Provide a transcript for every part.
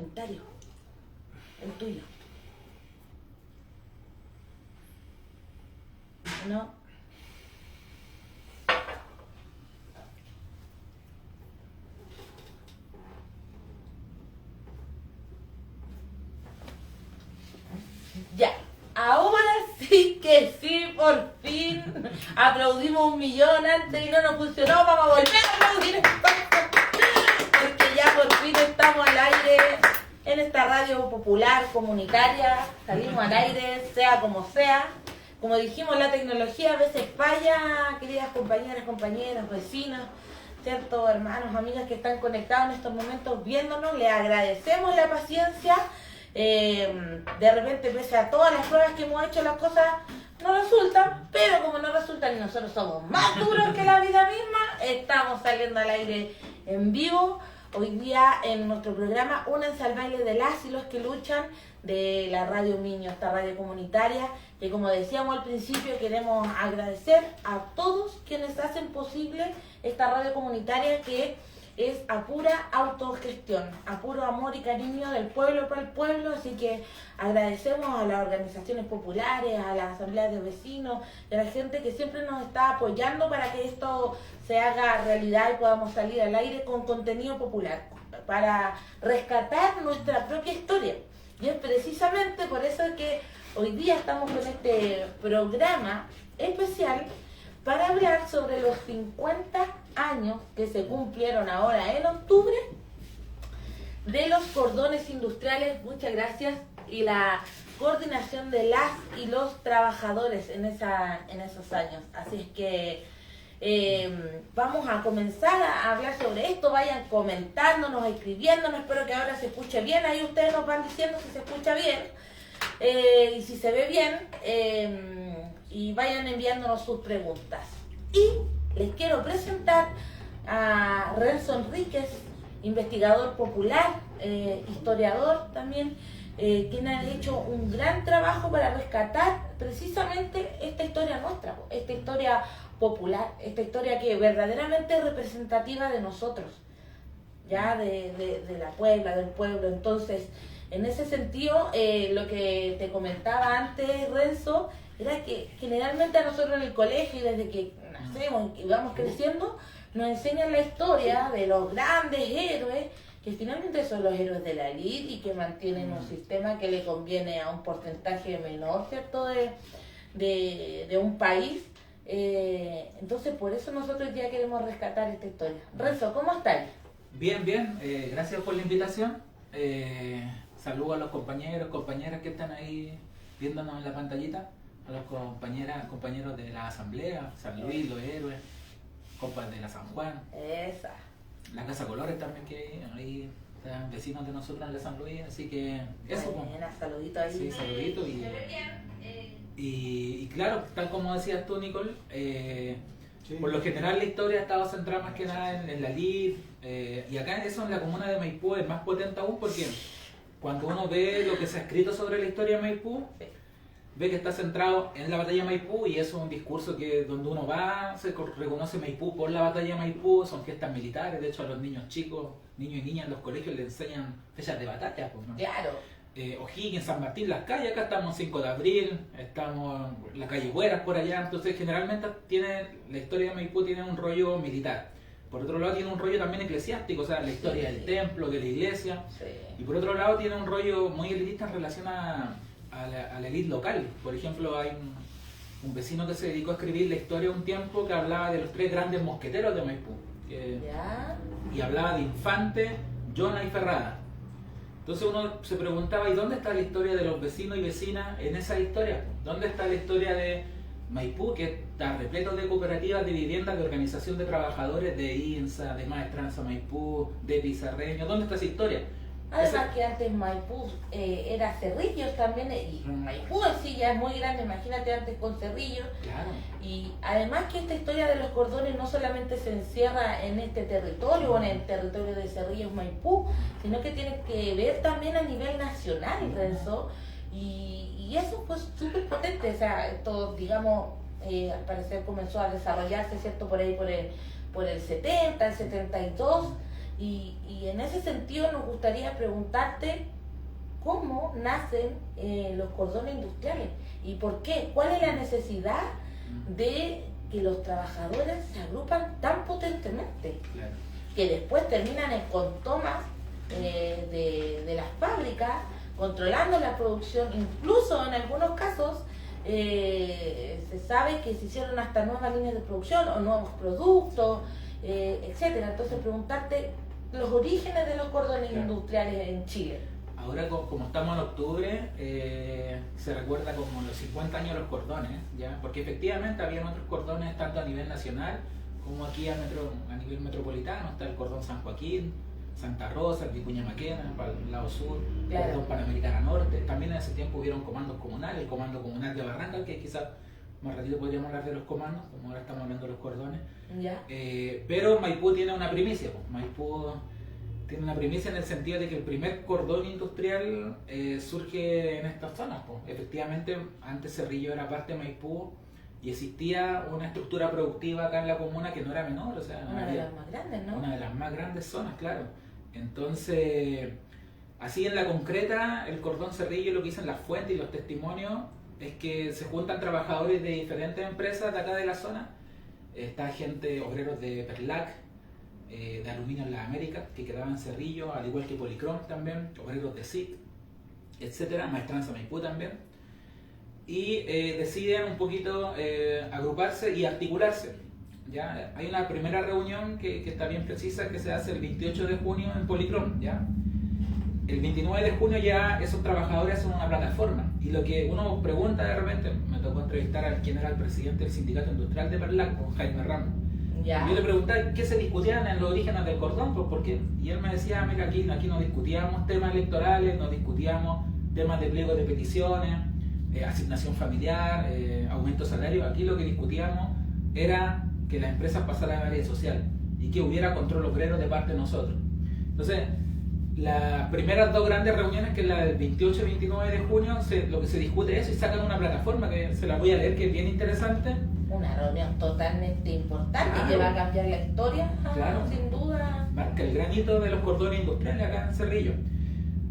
comentario, el tuyo. ¿No? Ya, ahora sí que sí, por fin aplaudimos 1.000.000 antes y no nos funcionó, vamos a volver a aplaudir porque ya por fin estamos al aire en esta radio popular, comunitaria, salimos al aire, sea como sea. Como dijimos, la tecnología a veces falla, queridas compañeras, compañeros, vecinos, ¿cierto? Hermanos, amigas que están conectados en estos momentos viéndonos, les agradecemos la paciencia. De repente, pese a todas las pruebas que hemos hecho, las cosas no resultan, pero como no resultan y nosotros somos más duros que la vida misma, estamos saliendo al aire en vivo. Hoy día en nuestro programa Únanse al baile de las y los que luchan, de la Radio Miño, esta radio comunitaria, que como decíamos al principio queremos agradecer a todos quienes hacen posible esta radio comunitaria que es a pura autogestión, a puro amor y cariño del pueblo para el pueblo, así que agradecemos a las organizaciones populares, a las asambleas de vecinos, y a la gente que siempre nos está apoyando para que esto se haga realidad y podamos salir al aire con contenido popular, para rescatar nuestra propia historia. Y es precisamente por eso que hoy día estamos con este programa especial para hablar sobre los 50 años que se cumplieron ahora en octubre de los cordones industriales, muchas gracias, y la coordinación de las y los trabajadores en esos años. Así es que vamos a comenzar a hablar sobre esto, vayan comentándonos, escribiéndonos, espero que ahora se escuche bien, ahí ustedes nos van diciendo si se escucha bien y si se ve bien, y vayan enviándonos sus preguntas. Y les quiero presentar a Renzo Enríquez, investigador popular, historiador también, quien ha hecho un gran trabajo para rescatar precisamente esta historia nuestra, esta historia popular, esta historia que verdaderamente es representativa de nosotros, ya de la Puebla, del pueblo. Entonces, en ese sentido, lo que te comentaba antes, Renzo, era que generalmente a nosotros en el colegio, desde que nacemos y vamos creciendo, nos enseñan la historia de los grandes héroes, que finalmente son los héroes de la élite y que mantienen un sistema que le conviene a un porcentaje menor, ¿cierto?, de un país. Entonces, por eso nosotros ya queremos rescatar esta historia. Renzo, ¿cómo estás? Bien, bien. Gracias por la invitación. Saludo a los compañeros, compañeras que están ahí viéndonos en la pantallita, a los compañeros de la asamblea, San Luis, los héroes, compas de la San Juan, esa, la Casa Colores también, que ahí están vecinos de nosotros en la San Luis, así que eso. Buena, saludito ahí. Sí, saludito. Y claro, tal como decías tú, Nicole, Sí. Por lo general la historia ha estado centrada más que nada en la lid, y acá eso en la comuna de Maipú es más potente aún, porque cuando uno ve lo que se ha escrito sobre la historia de Maipú, ve que está centrado en la batalla de Maipú, y eso es un discurso que donde uno va se reconoce Maipú por la batalla de Maipú, son fiestas militares. De hecho a los niños chicos, niños y niñas en los colegios les enseñan fechas de batalla, pues, ¿no? Claro. O'Higgins, San Martín, las calles, acá estamos en 5 de abril, estamos en la calle Bueras por allá, entonces generalmente la historia de Maipú tiene un rollo militar. Por otro lado tiene un rollo también eclesiástico, o sea, la historia del templo, de la iglesia, y por otro lado tiene un rollo muy elitista en relación a la élite local. Por ejemplo, hay un vecino que se dedicó a escribir la historia un tiempo que hablaba de los 3 grandes mosqueteros de Maipú, y hablaba de Infante, Jona y Ferrada. Entonces uno se preguntaba, ¿y dónde está la historia de los vecinos y vecinas en esa historia? ¿Dónde está la historia de Maipú, que está repleto de cooperativas de viviendas, de organización de trabajadores, de INSA, de Maestranza Maipú, de Pizarreño? ¿Dónde está esa historia? Además que antes Maipú era Cerrillos también, y Maipú en sí ya es muy grande, imagínate antes con Cerrillos. Claro. Y además que esta historia de los cordones no solamente se encierra en este territorio o en el territorio de Cerrillos Maipú, sino que tiene que ver también a nivel nacional, Renzo, y eso fue súper potente. O sea, esto, digamos, al parecer comenzó a desarrollarse, ¿cierto?, por ahí por el 70, el 72, Y en ese sentido nos gustaría preguntarte cómo nacen los cordones industriales y por qué, cuál es la necesidad de que los trabajadores se agrupan tan potentemente, Claro. que después terminan en contomas de las fábricas, controlando la producción, incluso en algunos casos se sabe que se hicieron hasta nuevas líneas de producción o nuevos productos, etcétera. Entonces preguntarte los orígenes de los cordones Claro. industriales en Chile. Ahora, como estamos en octubre, se recuerda como los 50 años de los cordones, ¿ya? Porque efectivamente habían otros cordones tanto a nivel nacional como aquí a nivel metropolitano. Está el cordón San Joaquín, Santa Rosa, el Vicuña Maquena, para el lado sur, Claro. el cordón Panamericana Norte. También en ese tiempo hubieron comandos comunales, el comando comunal de Barranca, que quizás más ratito podríamos hablar de los comandos, como ahora estamos hablando de los cordones. ¿Ya? Pero Maipú tiene una primicia, pues. Maipú tiene una primicia en el sentido de que el primer cordón industrial surge en estas zonas, pues. Efectivamente, antes Cerrillo era parte de Maipú y existía una estructura productiva acá en la comuna que no era menor, o sea, Una de había las más grandes, ¿no? una de las más grandes zonas, claro. Entonces, así en la concreta, el cordón Cerrillo, lo que dicen las fuentes y los testimonios, es que se juntan trabajadores de diferentes empresas de acá de la zona. Está gente, obreros de Perlac, de Aluminio en las Américas, que quedaban en Cerrillo, al igual que Policrom también, obreros de SIC, etcétera, Maestranza Maipú también. Y deciden un poquito agruparse y articularse. ¿Ya? Hay una primera reunión que está bien precisa, que se hace el 28 de junio en Policrom, ¿ya? El 29 de junio ya esos trabajadores hacen una plataforma, y lo que uno pregunta de repente, me tocó entrevistar a quien era el presidente del sindicato industrial de Perlac, con Jaime Ramos. Ya. Yo le preguntaba qué se discutían en los orígenes del cordón, pues, ¿por qué? Y él me decía, mira, aquí no discutíamos temas electorales, no discutíamos temas de pliego de peticiones, asignación familiar, aumento de salario. Aquí lo que discutíamos era que las empresas pasaran a la área social y que hubiera control obrero de parte de nosotros. Entonces, las primeras dos grandes reuniones, que es la del 28 y 29 de junio, lo que se discute es eso, y sacan una plataforma que se la voy a leer, que es bien interesante. Una reunión totalmente importante, Claro. que va a cambiar la historia, Claro. sin duda. Marca el granito de los cordones industriales acá en Cerrillo.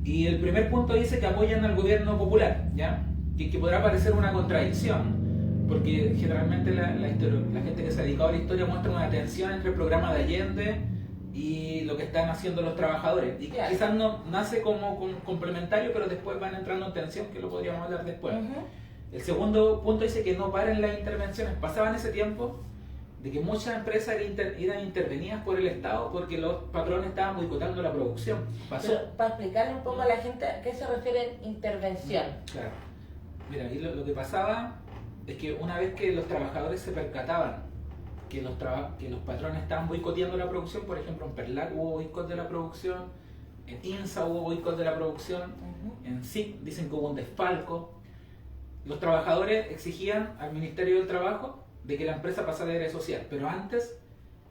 Y el primer punto dice que apoyan al gobierno popular, ¿ya? Que podrá parecer una contradicción, porque generalmente la gente que se ha dedicado a la historia muestra una tensión entre el programa de Allende y lo que están haciendo los trabajadores. Y Claro. quizás no nace como complementario, pero después van entrando en tensión, que lo podríamos hablar después. Ujú. El segundo punto dice que no paren las intervenciones. Pasaba en ese tiempo de que muchas empresas eran intervenidas por el Estado porque los patrones estaban boicotando la producción. Pasó. Pero para explicarle un poco a la gente a qué se refiere intervención. Claro. Mira, ahí lo que pasaba es que una vez que los trabajadores se percataban que los patrones estaban boicoteando la producción, por ejemplo en Perlac hubo boicot de la producción, en INSA hubo boicot de la producción, Ujú. en SIC dicen que hubo un desfalco, los trabajadores exigían al Ministerio del Trabajo de que la empresa pasara al área social, pero antes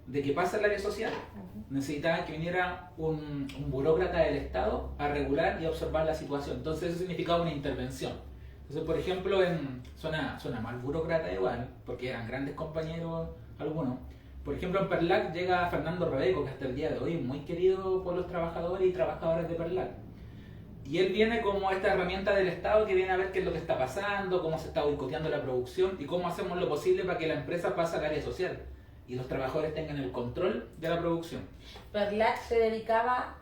de que pase al área social Ujú. necesitaban que viniera un burócrata del Estado a regular y a observar la situación. Entonces eso significaba una intervención. Entonces, por ejemplo, suena mal burócrata igual, porque eran grandes compañeros algunos. Por ejemplo, en Perlac llega Fernando Rebeco, que hasta el día de hoy es muy querido por los trabajadores y trabajadoras de Perlac. Y él viene como esta herramienta del Estado que viene a ver qué es lo que está pasando, cómo se está boicoteando la producción y cómo hacemos lo posible para que la empresa pase al área social y los trabajadores tengan el control de la producción. Perlac se dedicaba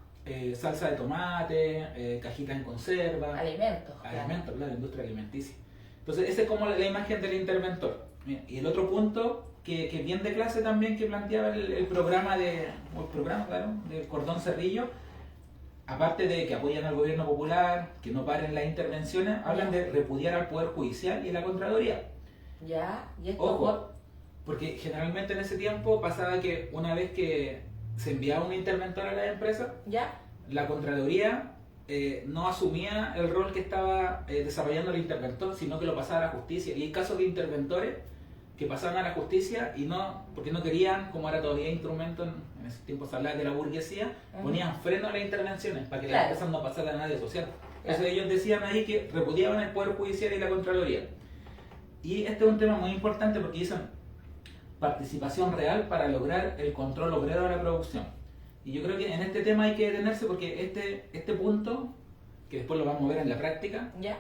Salsa de tomate, cajitas en conserva, a alimentos. claro. alimentos, claro, industria alimenticia. Entonces, esa es como la imagen del interventor. Y el otro punto que bien de clase también que planteaba el programa claro, del Cordón Cerrillo, aparte de que apoyan al gobierno popular, que no paren las intervenciones, hablan de repudiar al Poder Judicial y a la Contraloría. Ya, y esto Ojo, porque generalmente en ese tiempo pasaba que una vez que se enviaba un interventor a la empresa, ya, la Contraloría no asumía el rol que estaba desarrollando el interventor, sino que lo pasaba a la justicia. Y hay casos de interventores que pasaban a la justicia y no, porque no querían, como era todavía instrumento, en ese tiempo se hablaba de la burguesía, ponían freno a las intervenciones para que las Claro. empresas no pasaran a nadie social. Claro. Entonces ellos decían ahí que repudiaban el Poder Judicial y la Contraloría. Y este es un tema muy importante porque dicen participación real para lograr el control obrero de la producción. Y yo creo que en este tema hay que detenerse porque este punto, que después lo vamos a ver en la práctica, ¿Ya?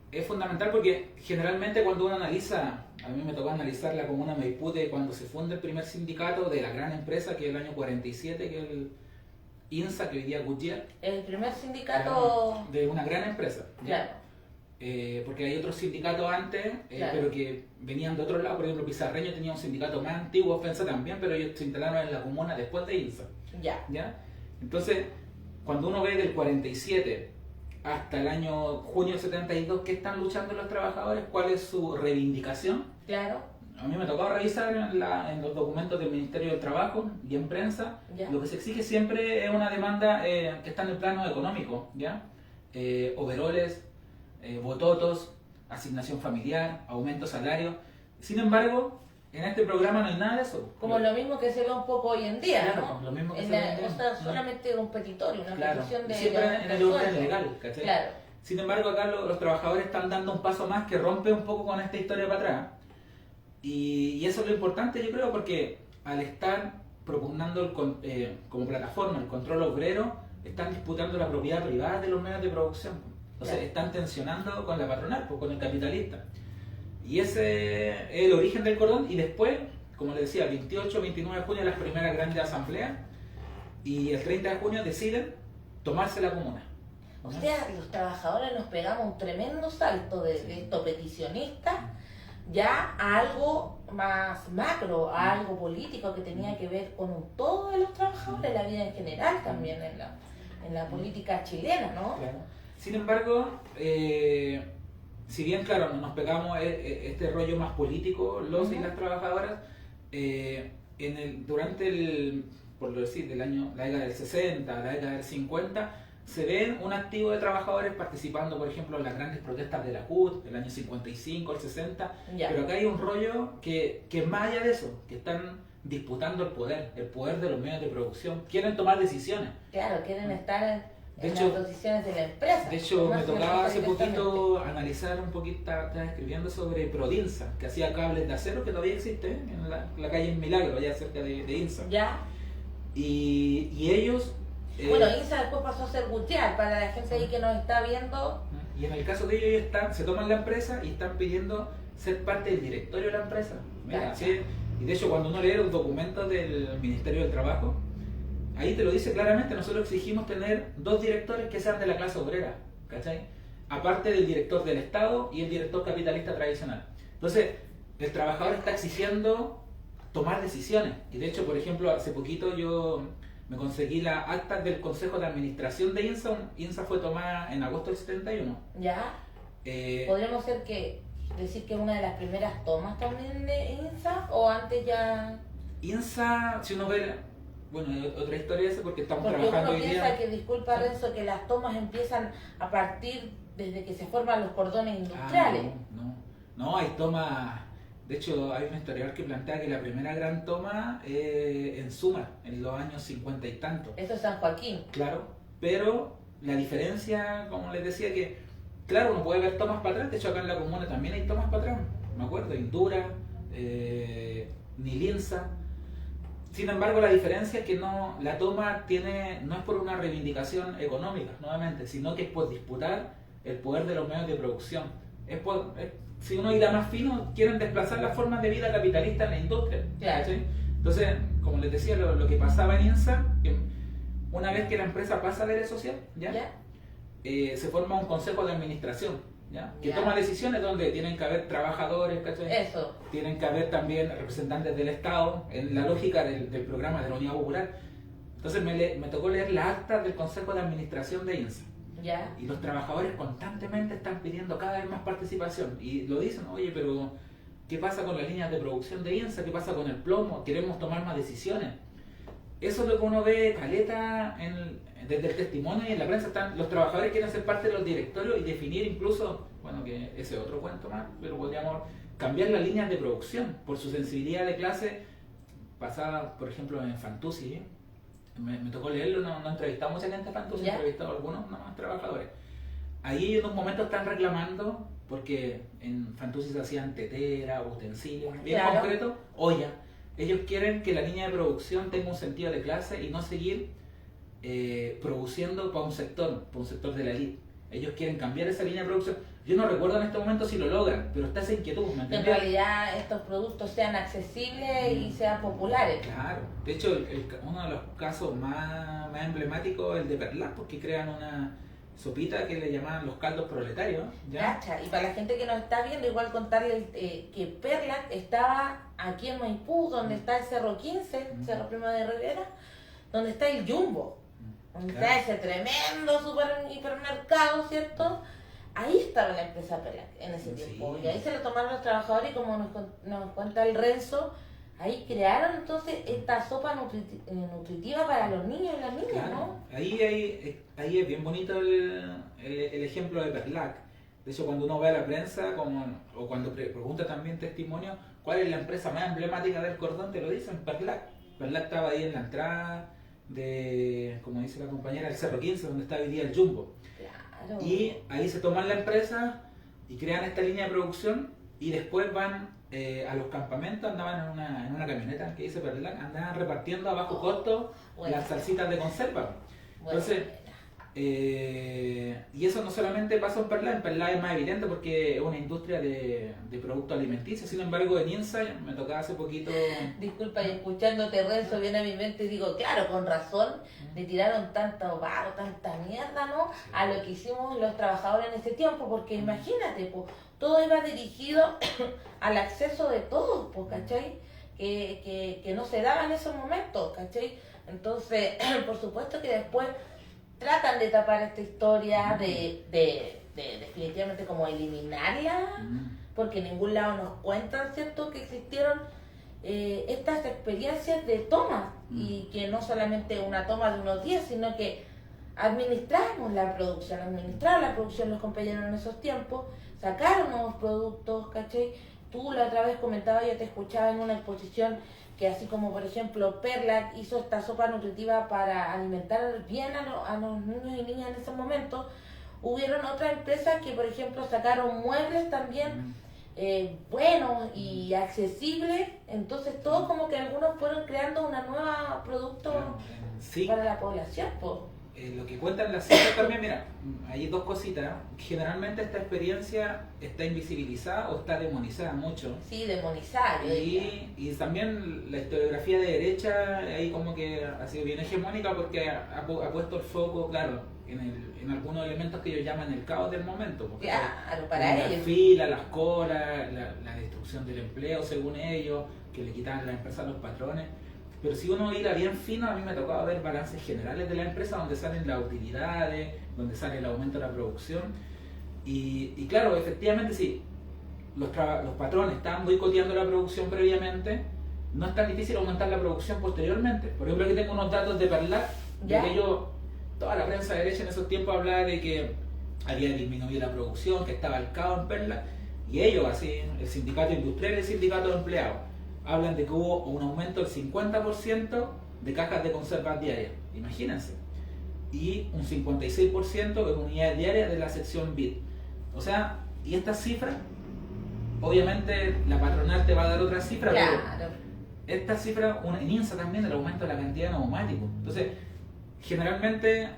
es fundamental porque generalmente cuando uno analiza, a mí me tocó analizar la comuna de Maipú de cuando se funda el primer sindicato de la gran empresa, que es el año 47, que es el INSA, que hoy día es Goodyear. El primer sindicato... De una gran empresa. ¿ya? Claro. Porque hay otros sindicatos antes, Claro. pero que venían de otro lado. Por ejemplo, Pizarreño tenía un sindicato más antiguo, Ofensa también, pero ellos se instalaron en la comuna después de INSA. Ya. ¿Ya? Entonces, cuando uno ve del 47 hasta el año junio del 72, ¿qué están luchando los trabajadores? ¿Cuál es su reivindicación? Claro. A mí me tocó revisar en los documentos del Ministerio del Trabajo y en prensa. Ya. Lo que se exige siempre es una demanda que está en el plano económico, ¿ya? Overoles, bototos, asignación familiar, aumento salario. Sin embargo, en este programa no hay nada de eso. Como lo mismo que se ve un poco hoy en día, Claro, ¿no? lo mismo que En se ve la- hoy en día. o sea, solamente un petitorio, una Claro, petición de... siempre de en el orden sueldo. legal, ¿cachai? Claro. Sin embargo, acá los trabajadores están dando un paso más que rompe un poco con esta historia para atrás. Y eso es lo importante, yo creo, porque al estar propugnando como plataforma el control obrero, están disputando la propiedad privada de los medios de producción. Entonces Claro. están tensionando con la patronal, pues, con el capitalista. Y ese es el origen del cordón. Y después, como les decía, 28, 29 de junio las primeras grandes asambleas. Y el 30 de junio deciden tomarse la comuna. O sea, los trabajadores nos pegamos un tremendo salto de estos peticionistas ya a algo más macro, a algo político que tenía que ver con un todo de los trabajadores, la vida en general también en la política chilena, ¿no? Claro. Sin embargo, si bien, claro, nos pegamos este rollo más político, los y Ujú. las trabajadoras, durante por decir, la década del 60, la década del 50, se ven un activo de trabajadores participando, por ejemplo, en las grandes protestas de la CUT, el año 55, el 60, Ya. pero acá hay un rollo que es más allá de eso, que están disputando el poder de los medios de producción, quieren tomar decisiones. Claro, quieren estar en De las hecho- posiciones de la empresa. De hecho, me más tocaba hace directamente. poquito analizar un poquito, estaba escribiendo sobre Prodinsa, que hacía cables de acero, que todavía existe, en la calle en Milagro, allá cerca de INSA. Ya. Y ellos... Bueno, INSA después pasó a ser Gutiérrez, para la gente ahí que nos está viendo. y en el caso de ellos se toman la empresa y están pidiendo ser parte del directorio de la empresa. Mira, Claro. así es. Y de hecho, cuando uno lee los documentos del Ministerio del Trabajo, ahí te lo dice claramente, nosotros exigimos tener 2 directores que sean de la clase obrera, ¿cachai? Aparte del director del Estado y el director capitalista tradicional. Entonces, el trabajador está exigiendo tomar decisiones. Y de hecho, por ejemplo, hace poquito yo me conseguí la acta del Consejo de Administración de INSA. INSA fue tomada en agosto del 71. Ya. Eh, Podríamos decir que es una de las primeras tomas también de INSA, o antes ya. INSA, si uno ve, bueno, otra historia esa porque estamos Porque trabajando uno hoy piensa día. que, disculpa Renzo, que las tomas empiezan a partir desde que se forman los cordones industriales. No, hay tomas. De hecho, hay un historiador que plantea que la primera gran toma en Suma, en los años 50 y tantos. Eso es San Joaquín. Claro, pero la diferencia, como les decía, que claro, uno puede ver tomas para atrás. De hecho, acá en la comuna también hay tomas para atrás. Me acuerdo, Indura, Nilinsa. Sin embargo, la diferencia es que la toma no es por una reivindicación económica, nuevamente, sino que es por disputar el poder de los medios de producción. Si uno irá más fino, quieren desplazar las formas de vida capitalista en la industria. Claro. ¿cachai? Entonces, como les decía, lo que pasaba en INSA, que una vez que la empresa pasa al área social, ¿ya? ¿Ya? Se forma un consejo de administración, ¿ya? Que Ya. toma decisiones donde tienen que haber trabajadores, ¿cachai? Eso. Tienen que haber también representantes del Estado, en la lógica del programa de la Unidad Popular. Entonces me tocó leer la acta del Consejo de Administración de INSA. ¿Ya? Y los trabajadores constantemente están pidiendo cada vez más participación. Y lo dicen, oye, pero ¿qué pasa con las líneas de producción de INSA? ¿Qué pasa con el plomo? Queremos tomar más decisiones. Eso es lo que uno ve caleta desde el testimonio y en la prensa. Los trabajadores quieren ser parte de los directorios y definir incluso, bueno, que ese es otro cuento más, pero podríamos cambiar las líneas de producción por su sensibilidad de clase pasada, por ejemplo, en Fantuzzi, ¿eh? Me tocó leerlo, no entrevistamos a mucha gente de Fantuzzi, ¿Ya? entrevistado a algunos nomás trabajadores. Ahí en un momento están reclamando, porque en Fantuzzi se hacían teteras, utensilios, bien Claro. concreto, olla. Ellos quieren que la línea de producción tenga un sentido de clase y no seguir produciendo para un sector de la elite. Ellos quieren cambiar esa línea de producción. Yo no recuerdo en este momento si lo logran, pero está esa inquietud, ¿me Que en entiendes? realidad estos productos sean accesibles y sean populares. Claro, de hecho uno de los casos más emblemáticos es el de Perlac, porque crean una sopita que le llamaban los caldos proletarios, ¿ya? Cacha. Y para la gente que nos está viendo, igual contarle que Perlac estaba aquí en Maipú, donde está el Cerro 15, Cerro Primo de Rivera, donde está el Jumbo, donde Claro. está ese tremendo hipermercado, ¿cierto? Ahí estaba la empresa Perlac en ese Sí. tiempo. Y ahí se lo tomaron los trabajadores y como nos cuenta el Renzo, ahí crearon entonces esta sopa nutritiva para los niños y las niñas, Claro. ¿no? Ahí es bien bonito el ejemplo de Perlac. De hecho, cuando uno ve a la prensa, o cuando pregunta también testimonio, ¿cuál es la empresa más emblemática del cordón? Te lo dicen, Perlac. Perlac estaba ahí en la entrada de, como dice la compañera, el Cerro 15, donde está hoy día el Jumbo. Claro. Y ahí se toman la empresa y crean esta línea de producción y después van a los campamentos, andaban en una camioneta que dice Perlac, andaban repartiendo a bajo costo bueno. las salsitas de conserva. Bueno, Entonces, y eso no solamente pasa en Perlac es más evidente porque es una industria de productos alimenticios. Sin embargo, en INSA me tocaba hace poquito. disculpa, y escuchándote Renzo viene a mi mente y digo, claro, con razón le tiraron tanto barro, tanta mierda, ¿no? A lo que hicimos los trabajadores en ese tiempo, porque imagínate, pues, todo iba dirigido al acceso de todos, pues, ¿cachai? Que no se daba en esos momentos, ¿cachai? Entonces, por supuesto que después tratan de tapar esta historia, de definitivamente como eliminarla, porque en ningún lado nos cuentan, ¿cierto?, que existieron estas experiencias de toma, y que no solamente una toma de unos días, sino que administraron la producción los compañeros en esos tiempos, sacaron nuevos productos, ¿cachai? Tú la otra vez comentabas, yo te escuchaba en una exposición, que así como por ejemplo Perlac hizo esta sopa nutritiva para alimentar bien a los niños y niñas en ese momento, hubieron otras empresas que por ejemplo sacaron muebles también buenos y accesibles, entonces todos como que algunos fueron creando una nueva producto Sí. para la población, po. Lo que cuentan las cifras también, mira, hay dos cositas. Generalmente esta experiencia está invisibilizada o está demonizada mucho. Sí, demonizada, yo diría. Y también la historiografía de derecha ahí como que ha sido bien hegemónica porque ha puesto el foco, claro, en algunos elementos que ellos llaman el caos del momento. Porque Claro, para las ellos. filas, las colas, la destrucción del empleo según ellos, que le quitaban las empresas a los patrones. Pero si uno hila bien fino, a mí me ha tocado ver balances generales de la empresa donde salen las utilidades, donde sale el aumento de la producción. Y claro, efectivamente, si los patrones estaban boicoteando la producción previamente, no es tan difícil aumentar la producción posteriormente. Por ejemplo, aquí tengo unos datos de Perlac, de ¿Ya? que toda la prensa de derecha en esos tiempos hablaba de que había disminuido la producción, que estaba el caos en Perlac, y ellos, así, el sindicato industrial y el sindicato de empleados, hablan de que hubo un aumento del 50% de cajas de conservas diarias, imagínense, y un 56% de unidades diarias de la sección BIT. O sea, y estas cifras, obviamente la patronal te va a dar otras cifras, Claro. pero estas cifras, en INSA también, el aumento de la cantidad de neumáticos. Entonces, generalmente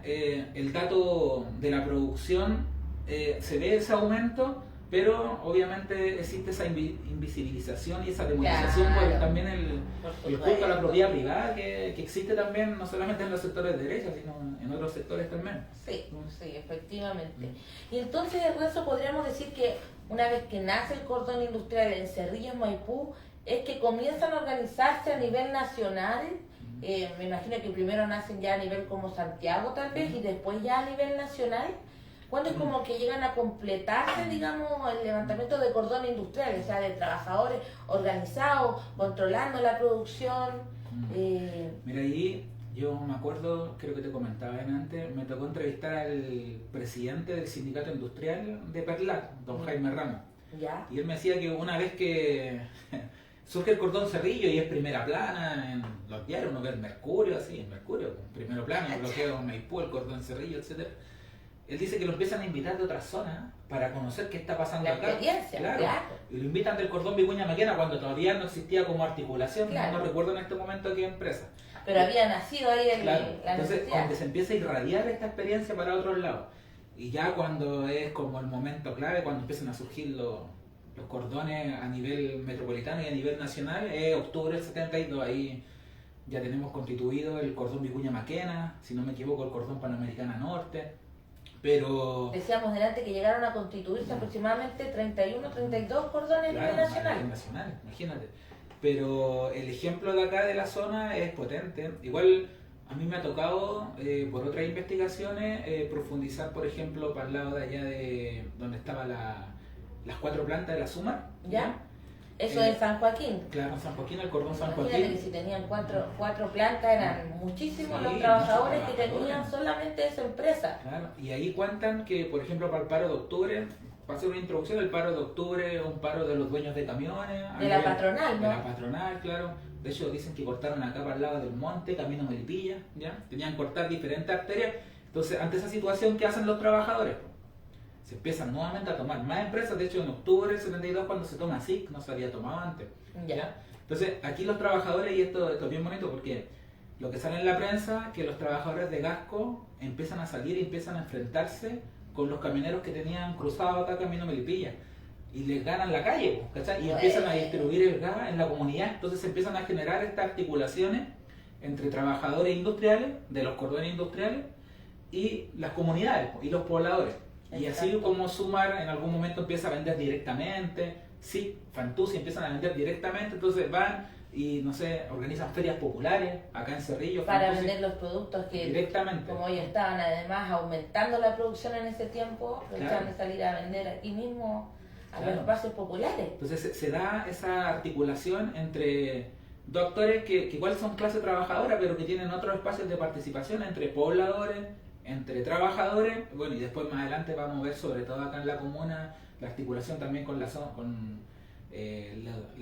el dato de la producción se ve ese aumento, pero obviamente existe esa invisibilización y esa demonización por Claro. también el culto a la supuesto. propiedad privada que existe también, no solamente en los sectores de derecha, sino en otros sectores también. Sí, sí, efectivamente. Y entonces, Renzo, podríamos decir que una vez que nace el cordón industrial en Cerrillos, Maipú, es que comienzan a organizarse a nivel nacional. Me imagino que primero nacen ya a nivel como Santiago tal vez, y después ya a nivel nacional. ¿Cuándo es como que llegan a completarse, digamos, el levantamiento de cordón industrial, o sea, de trabajadores organizados, controlando la producción? Mira, ahí yo me acuerdo, creo que te comentaba antes, me tocó entrevistar al presidente del sindicato industrial de Perlac, don Jaime Ramos. ¿Ya? Y él me decía que una vez que surge el cordón Cerrillo y es primera plana en los diarios, uno ve el Mercurio, así, el Mercurio, primero plano, el bloqueo de Maipú, el cordón Cerrillo, etc. Él dice que lo empiezan a invitar de otras zonas para conocer qué está pasando La acá. experiencia, claro. Y lo invitan del cordón Vicuña Maquena cuando todavía no existía como articulación, Claro. no recuerdo en este momento qué empresa. Pero había nacido ahí Claro, la entonces necesidad. como que se empieza a irradiar esta experiencia para otros lados. Y ya cuando es como el momento clave, cuando empiezan a surgir los cordones a nivel metropolitano y a nivel nacional, es octubre del 72, ahí ya tenemos constituido el cordón Vicuña Maquena, si no me equivoco el cordón Panamericana Norte, pero... Decíamos delante que llegaron a constituirse aproximadamente 31, 32 cordones a nivel nacional. nacional, imagínate. Pero el ejemplo de acá de la zona es potente. Igual a mí me ha tocado, por otras investigaciones, profundizar, por ejemplo, para el lado de allá de donde estaban las 4 plantas de la Sumar. ¿Ya? Eso es San Joaquín. Claro, San Joaquín, el cordón San Imagínate Joaquín. que si tenían cuatro plantas eran muchísimos Sí, los trabajadores muchos que tenían trabajadores. solamente esa empresa. Claro, y ahí cuentan que, por ejemplo, para el paro de octubre, para hacer una introducción, el paro de octubre es un paro de los dueños de camiones. De la patronal, ¿no? De la patronal, claro. De hecho, dicen que cortaron acá para el lado del monte, camino Melipilla, ¿ya? Tenían que cortar diferentes arterias. Entonces, ante esa situación, ¿qué hacen los trabajadores? Se empiezan nuevamente a tomar más empresas. De hecho, en octubre del 72, cuando se toma SIC, no se había tomado antes. Ya. Entonces, aquí los trabajadores, y esto es bien bonito porque lo que sale en la prensa, que los trabajadores de Gasco empiezan a salir y empiezan a enfrentarse con los camioneros que tenían cruzado acá camino Melipilla y les ganan la calle, ¿cachai? Y empiezan a distribuir el gas en la comunidad. Entonces se empiezan a generar estas articulaciones entre trabajadores industriales, de los cordones industriales, y las comunidades y los pobladores. Y así Exacto. como Sumar en algún momento empieza a vender directamente, sí, Fantuzzi empiezan a vender directamente, entonces van y, no sé, organizan ferias populares acá en Cerrillo. Para Fantuzzi, vender los productos que, directamente. como ellos estaban además aumentando la producción en ese tiempo, aprovechaban Claro. de salir a vender aquí mismo a Claro. los espacios populares. Entonces se da esa articulación entre dos actores que igual son clase trabajadora, pero que tienen otros espacios de participación entre pobladores, entre trabajadores. Bueno, y después más adelante vamos a ver, sobre todo acá en la comuna, la articulación también con las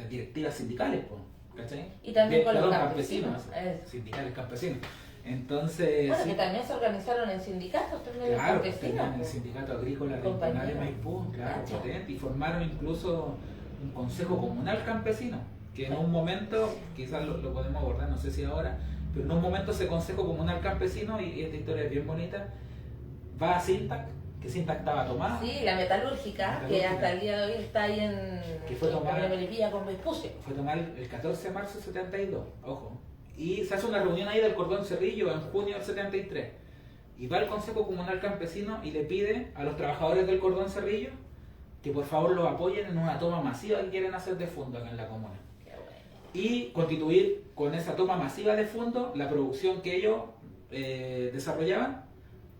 directivas sindicales, pues, ¿cachai? Y también con los perdón, campesinos. sindicales campesinos. Entonces, Bueno, sí, que también se organizaron en sindicatos también los claro, campesinos. tenían el pues. sindicato agrícola regional de Compañeros. Maipú, claro, Cacha. potente, y formaron incluso un consejo comunal campesino, que en un momento, quizás lo podemos abordar, no sé si ahora, pero en un momento ese consejo comunal campesino, y esta historia es bien bonita, va a Sintac, que Sintac estaba tomada, Sí, la metalúrgica, que hasta el día de hoy está ahí en Que fue tomada. Cable Melipilla con Vespucio. fue tomada el 14 de marzo del 72, ojo, y se hace una reunión ahí del Cordón Cerrillo en junio del 73, y va el consejo comunal campesino y le pide a los trabajadores del Cordón Cerrillo que por favor los apoyen en una toma masiva que quieren hacer de fondo acá en la comuna. Qué bueno. Y constituir con esa toma masiva de fondo la producción que ellos desarrollaban,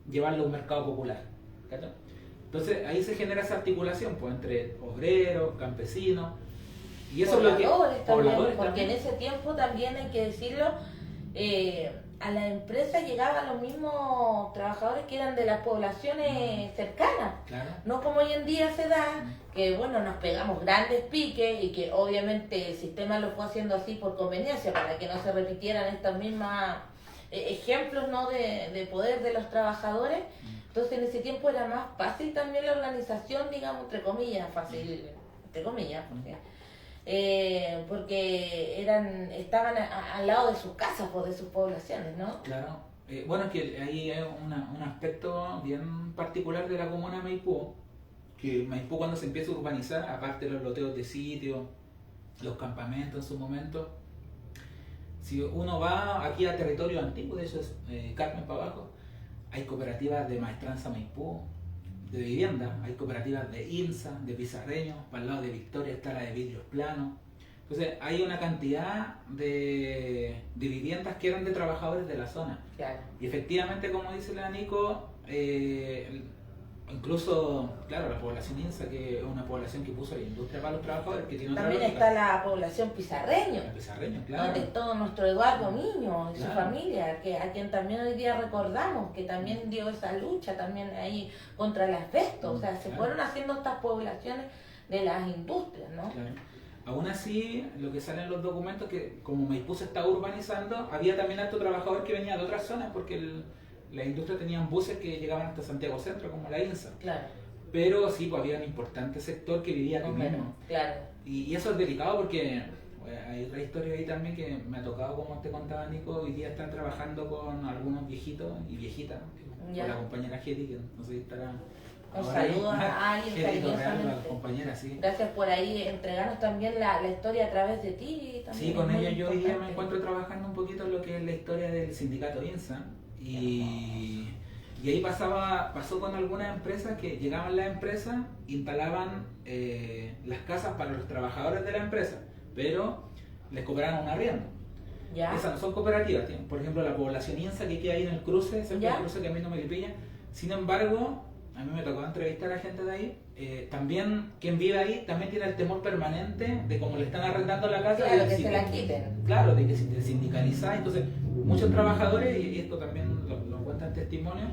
llevarla a un mercado popular. ¿Cachai? Entonces ahí se genera esa articulación pues, entre obreros, campesinos, y eso es lo que... Pobladores también, pobladores porque también. en ese tiempo también hay que decirlo, a la empresa llegaban los mismos trabajadores que eran de las poblaciones cercanas. Claro. No como hoy en día se da, que bueno, nos pegamos grandes piques y que obviamente el sistema lo fue haciendo así por conveniencia, para que no se repitieran estos mismos ejemplos, ¿no? de poder de los trabajadores. Entonces en ese tiempo era más fácil también la organización, digamos, entre comillas, fácil, entre comillas, porque estaban al lado de sus casas o de sus poblaciones, ¿no? Claro. Bueno, es que ahí hay un aspecto bien particular de la comuna de Maipú, que Maipú cuando se empieza a urbanizar, aparte de los loteos de sitio, los campamentos en su momento, si uno va aquí a territorio antiguo, de eso es Carmen para abajo, hay cooperativas de Maestranza Maipú, de vivienda, hay cooperativas de INSA, de Pizarreños, para el lado de Victoria está la de Vidrios Planos. Entonces hay una cantidad de viviendas que eran de trabajadores de la zona. Claro. Y efectivamente, como dice la Nico, incluso, claro, la población INSA, que es una población que puso la industria para los trabajadores, que tiene otra También lógica. está la población Pizarreño, El Pizarreño, claro. donde está todo nuestro Eduardo Miño y su Claro. familia, a quien también hoy día recordamos, que también dio esa lucha también ahí contra el asbesto. O sea, se Claro. fueron haciendo estas poblaciones de las industrias, ¿no? Claro. Aún así, lo que sale en los documentos que como Maipú se está urbanizando, había también alto trabajador que venía de otras zonas, porque la industria tenían buses que llegaban hasta Santiago Centro, como la INSA. Claro. Pero sí, pues había un importante sector que vivía aquí Hombre, mismo. claro. Y eso es delicado porque hay otra historia ahí también que me ha tocado, como te contaba Nico, hoy día están trabajando con algunos viejitos y viejitas, Ya. con la compañera Gedi, que no sé si estará... Un ahora ahí. saludo a alguien Gedi Torreal, la cariñosamente. compañera, sí. Gracias por ahí entregarnos también la historia a través de ti. También Sí, es con muy ella yo hoy día me importante. encuentro trabajando un poquito en lo que es la historia del sindicato INSA y ahí pasó con algunas empresas que llegaban las empresas, instalaban las casas para los trabajadores de la empresa, pero les cobraban un arriendo. ¿Ya? Esas no son cooperativas, por ejemplo la población INSA que queda ahí en el cruce, ese es ¿Ya? el cruce que a mí no me pilla. Sin embargo, a mí me tocó entrevistar a gente de ahí, también quien vive ahí también tiene el temor permanente de cómo le están arrendando la casa. Claro, de que si se te- la quiten. Claro, de que si te sindicalizás, entonces muchos trabajadores, y esto también lo cuentan testimonios,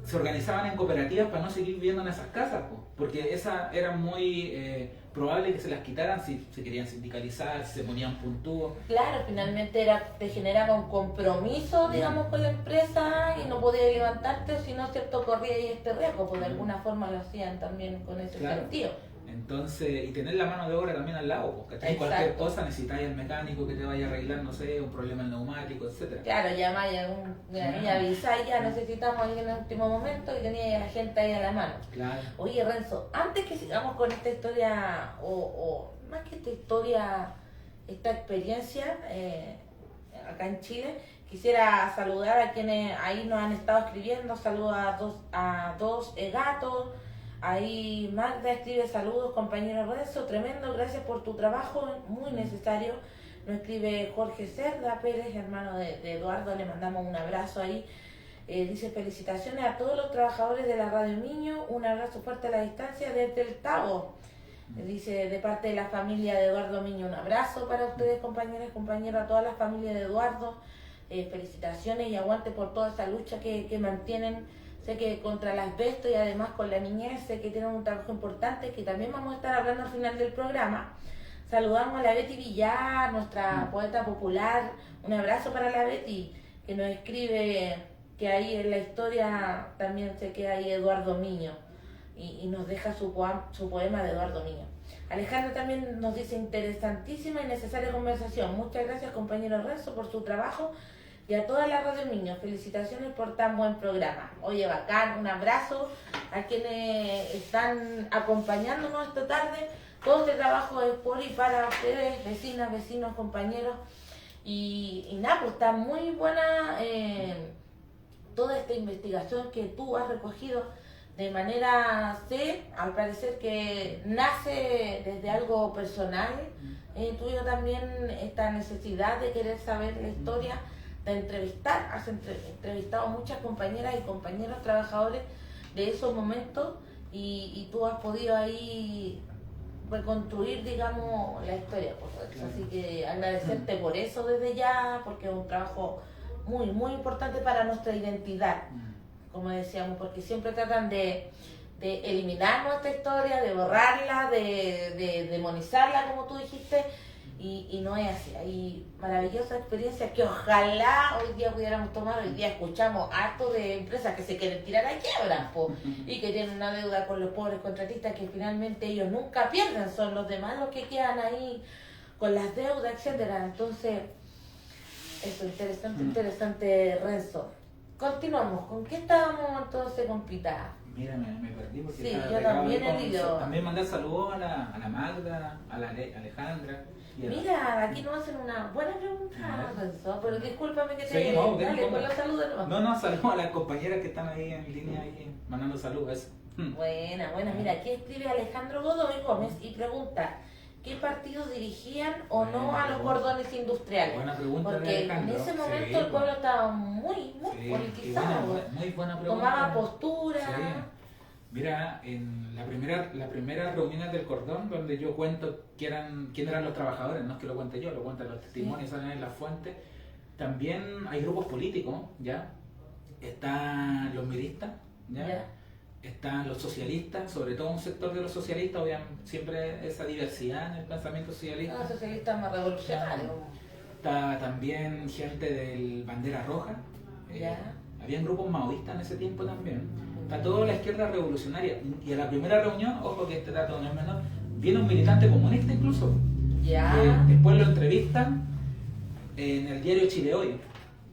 se organizaban en cooperativas para no seguir viviendo en esas casas, porque esa era muy probable que se las quitaran si se querían sindicalizar, si se ponían puntúos. Claro, finalmente te generaba un compromiso, digamos, con la empresa y no podías levantarte, sino cierto corría y este riesgo, pues de alguna forma lo hacían también con ese Claro. sentido. Entonces, y tener la mano de obra también al lado, pues, ¿cachai? Exacto. Cualquier cosa necesitáis al mecánico que te vaya a arreglar, no sé, un problema en neumático, etcétera. Claro, llamáis y avisáis, ya necesitamos alguien en el último momento y teníais a la gente ahí a la mano. Claro. Oye, Renzo, antes que sigamos con esta historia, o más que esta historia, esta experiencia acá en Chile, quisiera saludar a quienes ahí nos han estado escribiendo. Saludos a dos gatos. Ahí Magda escribe: saludos compañero Renzo, tremendo, gracias por tu trabajo, muy necesario. Nos escribe Jorge Cerda Pérez, hermano de Eduardo, le mandamos un abrazo ahí. Dice: felicitaciones a todos los trabajadores de la Radio Miño, un abrazo fuerte a la distancia desde el Tabo. Dice: de parte de la familia de Eduardo Miño, un abrazo para ustedes, compañeras y compañeros, a toda la familia de Eduardo. Felicitaciones y aguante por toda esa lucha que mantienen. Sé que contra el asbesto y además con la niñez, sé que tienen un trabajo importante que también vamos a estar hablando al final del programa. Saludamos a la Betty Villar, nuestra poeta popular. Un abrazo para la Betty, que nos escribe que ahí en la historia también se queda ahí Eduardo Miño y nos deja su poema de Eduardo Miño. Alejandra también nos dice: interesantísima y necesaria conversación. Muchas gracias compañero Renzo por su trabajo y a toda la Radio Miño. Felicitaciones por tan buen programa. Oye, bacán, un abrazo a quienes están acompañándonos esta tarde. Todo este trabajo es por y para ustedes, vecinas, vecinos, compañeros. Y nada, pues está muy buena toda esta investigación que tú has recogido de manera, al parecer que nace desde algo personal, tuyo también esta necesidad de querer saber la historia, de entrevistar. Has entrevistado a muchas compañeras y compañeros trabajadores de esos momentos y tú has podido ahí reconstruir, digamos, la historia. Claro. Así que agradecerte por eso desde ya, porque es un trabajo muy, muy importante para nuestra identidad, como decíamos, porque siempre tratan de eliminar nuestra historia, de borrarla, de demonizarla, como tú dijiste, y no es así. Hay maravillosas experiencias que ojalá hoy día pudiéramos tomar. Hoy día escuchamos harto de empresas que se quieren tirar a quiebra y que tienen una deuda con los pobres contratistas que finalmente ellos nunca pierden, son los demás los que quedan ahí con las deudas, etcétera. Entonces, eso, interesante, Renzo. Continuamos. ¿Con qué estábamos entonces, compita? Mira, me perdí porque Sí, estaba yo pegado también ahí he leído. También mandar saludos a la Magda, a la Alejandra. y a la- Mira, aquí nos hacen una buena pregunta, Renzo, pero discúlpame que te... Sí, no, ¿qué dale, tipo? pues los saludos. No, saludos a las compañeras que están ahí en línea, ahí, mandando saludos. Eso. Buena, mira, aquí escribe Alejandro Godoy Gómez y pregunta: ¿qué partidos dirigían o no a los cordones industriales? Buena pregunta de Porque en Alejandro. ese momento Sí, el pueblo estaba muy sí, politizado. y muy buena pregunta. Tomaba postura. Sí. Mira, en la primera reunión del cordón, donde yo cuento quién eran los trabajadores, no es que lo cuente yo, lo cuentan los testimonios, salen en las fuentes, también hay grupos políticos, ¿ya? Están los miristas, ¿ya? Ya. Están los socialistas, sobre todo un sector de los socialistas, obviamente, siempre esa diversidad en el pensamiento socialista. Los socialistas más revolucionarios. Está también gente del Bandera Roja. Ya. Habían grupos maoístas en ese tiempo también. Está toda la izquierda revolucionaria. Y a la primera reunión, ojo que este dato no es menor, viene un militante comunista incluso. Ya. Después lo entrevistan en el diario Chile Hoy,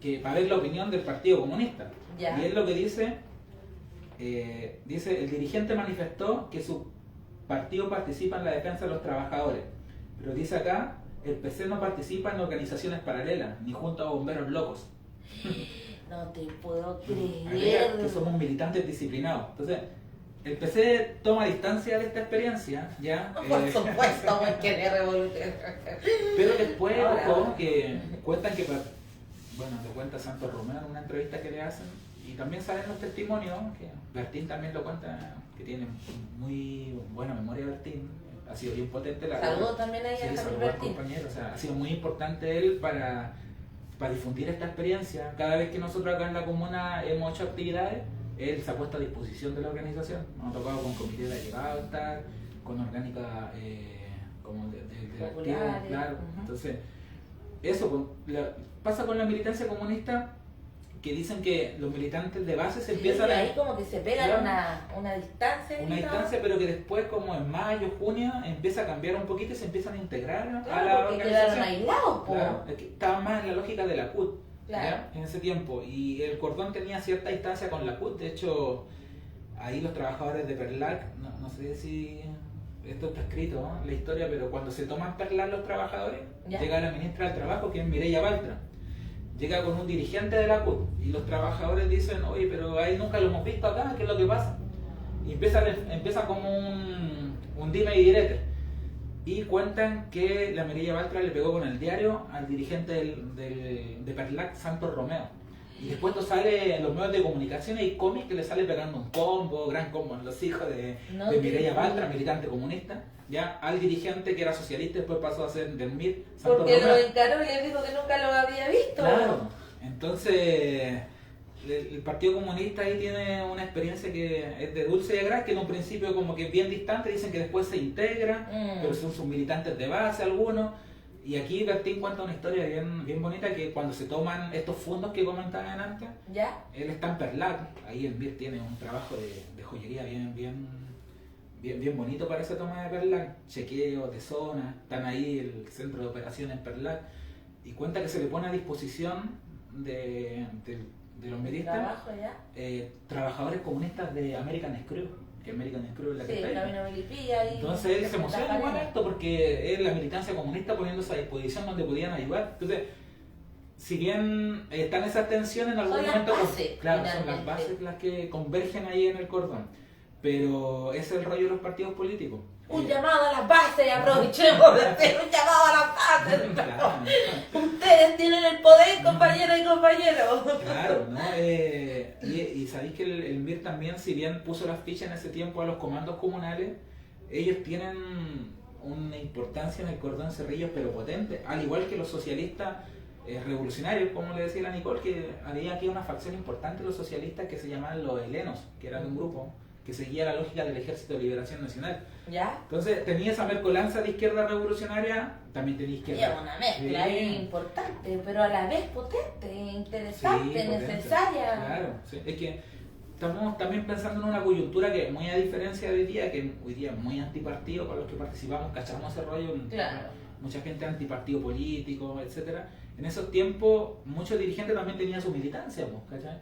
que para ver la opinión del Partido Comunista. Ya. Y él lo que dice, el dirigente manifestó que su partido participa en la defensa de los trabajadores, pero dice acá, el PC no participa en organizaciones paralelas, ni junto a bomberos locos. No te puedo Agrega creer. que somos militantes disciplinados. Entonces, el PC toma distancia de esta experiencia, ¿ya? Por supuesto, güey, que de revolución. Pero después, Ahora. ojo, que cuentan que, bueno, le cuenta Santos Romeo en una entrevista que le hacen, y también salen los testimonios, que Bertín también lo cuenta, que tiene muy buena memoria Bertín, ha sido bien potente la... Saludos también ahí a Sí, Javier saludos al Bertín. compañero, o sea, ha sido muy importante él para difundir esta experiencia. Cada vez que nosotros acá en la comuna hemos hecho actividades, él se ha puesto a disposición de la organización. Nos ha tocado con comité de allegado estar, con orgánica como de activo, Populares, claro. ujú. Entonces, eso pasa con la militancia comunista, que dicen que los militantes de base se empiezan Sí, a... ahí como que se pegan Claro. una distancia. Una distancia, pero que después, como en mayo, junio, empieza a cambiar un poquito y se empiezan a integrar a la Claro, porque quedaron organización. aislados, po. Claro, es que estaban más en la lógica de la CUT, Claro. ¿ya? En ese tiempo. Y el cordón tenía cierta distancia con la CUT. De hecho, ahí los trabajadores de Perlac, no sé si esto está escrito, ¿no? La historia, pero cuando se toman Perlac los trabajadores, Ya. llega la ministra del Trabajo, que es Mireya Baltra. Llega con un dirigente de la CUT y los trabajadores dicen, oye, pero ahí nunca lo hemos visto acá, ¿qué es lo que pasa? Y empieza como un dime y direte. Y cuentan que la Mireya Baltra le pegó con el diario al dirigente de Perlac, Santos Romeo. Y después esto sale en los medios de comunicación y hay cómics que le sale pegando un combo, gran combo en los hijos de Mireya Baltra, militante comunista, ya al dirigente que era socialista, después pasó a ser del MIR, Santos Porque Romeo. lo encaró y le dijo que nunca lo había visto. Claro, entonces el Partido Comunista ahí tiene una experiencia que es de dulce y agraz, que en un principio como que es bien distante, dicen que después se integra, pero son sus militantes de base algunos. Y aquí Bertín cuenta una historia bien bonita, que cuando se toman estos fondos que comentaban antes, ¿Ya? él está en Perlac, ahí el MIR tiene un trabajo de joyería bien bonito para esa toma de Perlac, chequeo de zona, están ahí el centro de operaciones en Perlac, y cuenta que se le pone a disposición de los miristas Trabajo, ¿ya? trabajadores comunistas de American Screw, que American Screw es la que Sí, está ahí. Camino Milipilla y... Entonces él se emociona igual esto porque es la militancia comunista poniéndose a disposición donde podían ayudar. Entonces, si bien están esas tensiones en algún Son las momento, bases, claro, son las finalmente. bases las que convergen ahí en el cordón. Pero ese es el rollo de los partidos políticos. Un llamado a las bases, aprovechemos de hacer un llamado a las bases. Claro, Ustedes tienen el poder, compañeros y compañeros. claro, ¿no? Y sabéis que el MIR también, si bien puso las fichas en ese tiempo a los comandos comunales, ellos tienen una importancia en el cordón Cerrillos, pero potente, al igual que los socialistas revolucionarios, como le decía la Nicole, que había aquí una facción importante de los socialistas que se llamaban los helenos, que eran un grupo que seguía la lógica del Ejército de Liberación Nacional. ¿Ya? Entonces tenía esa mezcolanza de izquierda revolucionaria, también tenía Y izquierda. es una mezcla Sí. ahí importante, pero a la vez potente, interesante, Sí, potente. necesaria. Claro, sí. Es que estamos también pensando en una coyuntura que, muy a diferencia de hoy día, que hoy día es muy antipartido, para los que participamos, cachamos ese rollo, Claro. mucha gente antipartido político, etcétera. En esos tiempos, muchos dirigentes también tenían su militancia, pues, ¿cachai?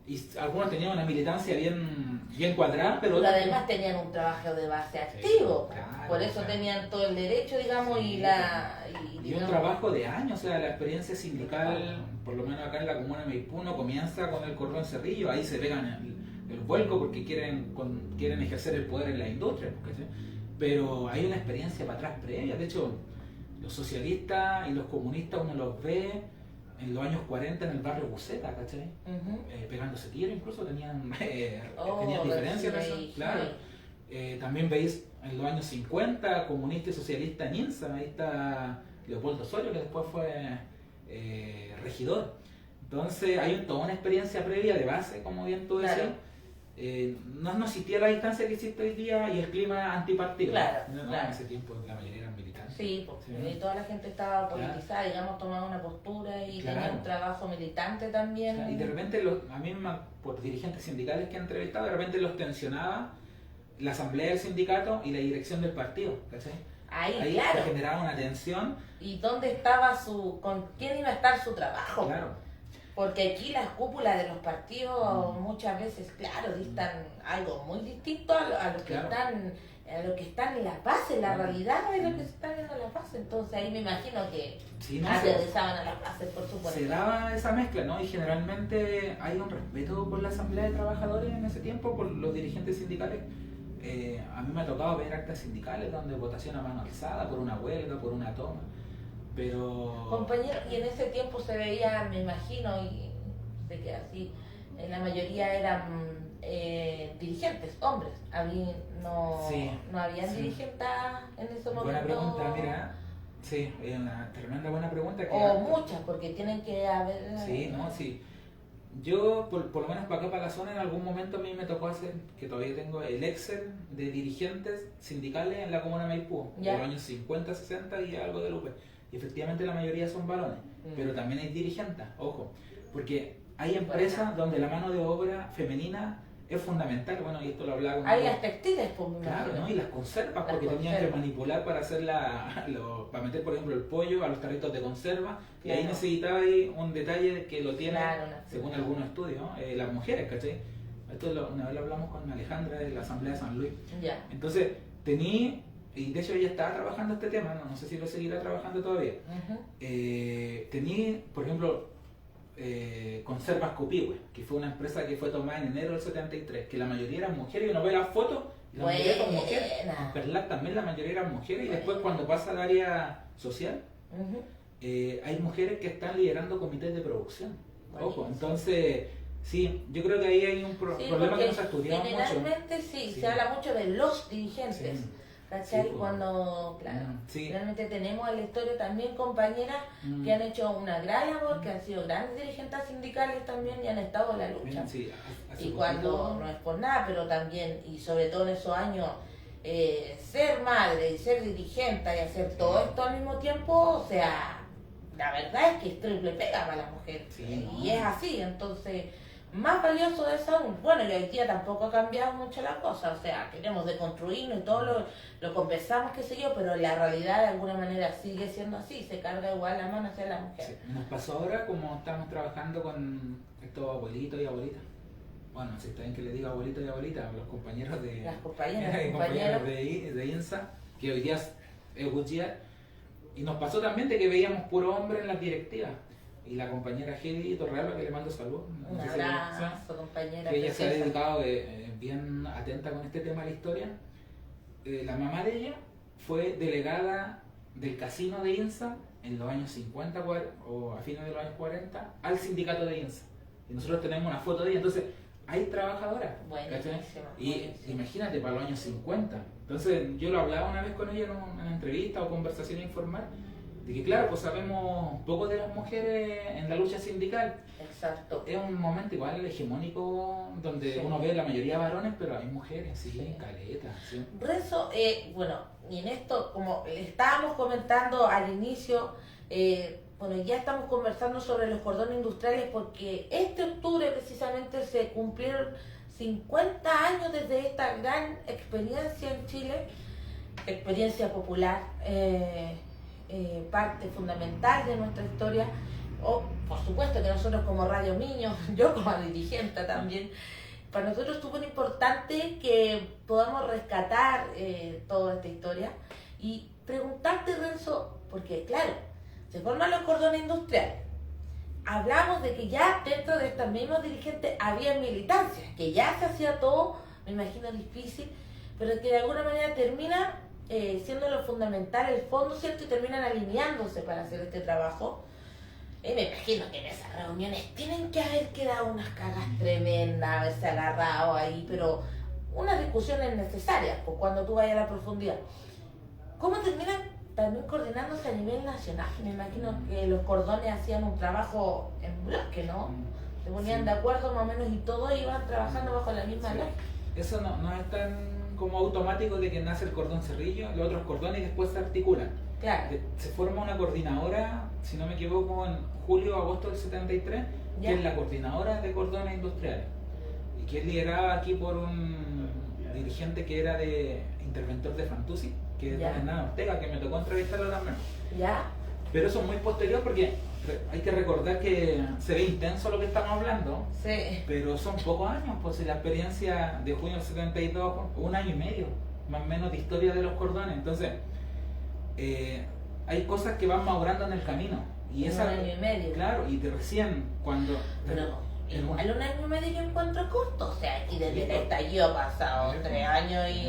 Y algunos tenían una militancia bien cuadrada, pero Pero otros además tenían un trabajo de base activo, claro, por eso claro. tenían todo el derecho, digamos, Sí, y un digamos, trabajo de años, o sea, la experiencia sindical, por lo menos acá en la comuna de Maipú, no comienza con el cordón Cerrillo, ahí se pegan el vuelco porque quieren ejercer el poder en la industria, ¿cachai? Pero hay una experiencia para atrás previa, de hecho, los socialistas y los comunistas uno los ve en los años 40 en el barrio Buceta, ¿cachai? ujú. Pegándose tiros, incluso tenían Oh, diferencias, sí, eso, sí. claro. También veis en los años 50 comunista y socialista en INSA, ahí está Leopoldo Osorio, que después fue regidor. Entonces hay toda una experiencia previa de base, como bien tú decías. Claro. No existía la distancia que existe hoy día y el clima antipartido. Claro, No, claro. En ese tiempo la mayoría eran militantes. Sí, porque Sí. toda la gente estaba Claro. politizada, digamos, tomaba una postura y Claro. tenía un trabajo militante también. O sea, y de repente, a mí, por dirigentes sindicales que he entrevistado, de repente los tensionaba la asamblea del sindicato y la dirección del partido, ¿cachai? Ahí, se claro. generaba una tensión. ¿Y dónde estaba con quién iba a estar su trabajo? Claro. Porque aquí las cúpulas de los partidos muchas veces, claro, distan algo muy distinto a lo que Claro. están en las bases, la realidad de lo que se está viendo en las bases. Entonces ahí me imagino que Sí, no, aterrizaban a las bases, por supuesto. se daba esa mezcla, ¿no? Y generalmente hay un respeto por la Asamblea de Trabajadores en ese tiempo, por los dirigentes sindicales. A mí me ha tocado ver actas sindicales donde votación a mano alzada por una huelga, por una toma, pero... Compañero, y en ese tiempo se veía, me imagino, y sé que así, la mayoría eran dirigentes, hombres. Sí, No habían sí. dirigentes en ese momento. Buena pregunta, mira. Sí, es una tremenda buena pregunta. Que O muchas, porque tienen que haber... Sí, no, sí. Yo, por lo menos para acá, para la zona, en algún momento a mí me tocó hacer, que todavía tengo el Excel de dirigentes sindicales en la comuna de Maipú, de Ya. los años 50, 60 y algo de Lupe. Y efectivamente la mayoría son varones, pero también hay dirigentes, ojo, porque hay empresas donde la mano de obra femenina es fundamental. Bueno, y esto lo hablaba con... Hay las textiles, pues me Claro, imagino. ¿no? Y las conservas, Las porque tenían que conservas. manipular para hacer para meter, por ejemplo, el pollo a los tarritos de conserva. Y ahí Claro. necesitaba ahí un detalle que lo tienen, Claro, según algunos estudios, las mujeres, ¿cachai? Esto una vez lo hablamos con Alejandra de la Asamblea de San Luis. Ya. Entonces, tenía, y de hecho ella estaba trabajando este tema, no sé si lo seguirá trabajando todavía. Ujú. Tenía, por ejemplo, Conservas Copihue, que fue una empresa que fue tomada en enero del 73, que la mayoría eran mujeres, y uno ve las fotos y la mayoría son mujeres. Buena. En Perlac también la mayoría eran mujeres, y después cuando pasa al área social, Ujú. hay mujeres que están liderando comités de producción. Ojo, Buenísimo. entonces, sí, yo creo que ahí hay un Sí, problema porque que no se ha estudiado mucho. generalmente sí, Sí. se habla mucho de los dirigentes. Sí. ¿Cachai? Sí, pues. Cuando, claro, Sí. realmente tenemos en la historia también compañeras que han hecho una gran labor, que han sido grandes dirigentes sindicales también y han estado en la lucha. Sí, hace Y poquito- cuando, no es por nada, pero también, y sobre todo en esos años, ser madre y ser dirigente y hacer todo esto al mismo tiempo, o sea, la verdad es que es triple pega para la mujer. Sí, Y no. es así, entonces, más valioso es aún. Bueno, y hoy día tampoco ha cambiado mucho la cosa, o sea, queremos deconstruirnos y todo lo conversamos, qué sé yo, pero la realidad de alguna manera sigue siendo así, se carga igual la mano hacia la mujer. Sí, nos pasó ahora como estamos trabajando con estos abuelitos y abuelitas. Bueno, si está bien que le diga abuelitos y abuelitas, los compañeros de, Las compañeras, compañeros de INSA, que hoy día es Gutiérrez. Y nos pasó también de que veíamos puro hombre en las directivas. Y la compañera Heidi Torrealba, que le mando salud, Un no sé si abrazo, compañera. que ella se ha preciosa. dedicado bien atenta con este tema de la historia. La mamá de ella fue delegada del casino de INSA en los años 50 o a fines de los años 40 al sindicato de INSA. Y nosotros tenemos una foto de ella. Entonces, hay trabajadoras. Buenísimo, ¿cachai? Y buenísimo. imagínate, para los años 50. Entonces, yo lo hablaba una vez con ella en una entrevista o conversación informal, de que claro, pues sabemos poco de las mujeres en la lucha sindical. Exacto. Es un momento igual hegemónico donde Sí. uno ve la mayoría varones, pero hay mujeres, sí, Sí. caleta, sí. Renzo, bueno, y en esto, como le estábamos comentando al inicio, bueno, ya estamos conversando sobre los cordones industriales porque este octubre precisamente se cumplieron 50 años desde esta gran experiencia en Chile, experiencia popular, parte fundamental de nuestra historia. Por supuesto que nosotros como Radio Niños, yo como dirigente también, para nosotros es súper importante que podamos rescatar toda esta historia y preguntarte, Renzo, porque claro, se forman los cordones industriales. Hablamos de que ya dentro de estos mismos dirigentes había militancia, que ya se hacía todo, me imagino difícil, pero que de alguna manera termina siendo lo fundamental, el fondo, ¿cierto? Y terminan alineándose para hacer este trabajo. Me imagino que en esas reuniones tienen que haber quedado unas cagas tremendas, haberse agarrado ahí, pero unas discusiones necesarias, pues cuando tú vayas a la profundidad. ¿Cómo terminan también coordinándose a nivel nacional? Me imagino que los cordones hacían un trabajo en bloque, ¿no? Se ponían Sí. de acuerdo más o menos y todos iban trabajando bajo la misma Sí. lógica. Eso no es tan como automático de que nace el cordón cerrillo, los otros cordones y después se articulan. Claro, Se forma una coordinadora, si no me equivoco, en julio o agosto del 73, Ya. que es la coordinadora de cordones industriales. Y que es liderada aquí por dirigente que era de interventor de Fantuzzi, que es Ya. Hernán Ortega, que me tocó entrevistarlo también. ¿Ya? Pero eso es muy posterior porque hay que recordar que se ve intenso lo que estamos hablando, Sí. pero son pocos años, pues si la experiencia de junio del 72, un año y medio, más o menos de historia de los cordones. Entonces, hay cosas que van madurando en el camino. Y En esa, un año y medio. Claro, y de recién cuando... Pero en igual un año y medio yo encuentro corto. O sea, aquí desde el estallido ha pasado Sí. 3 años y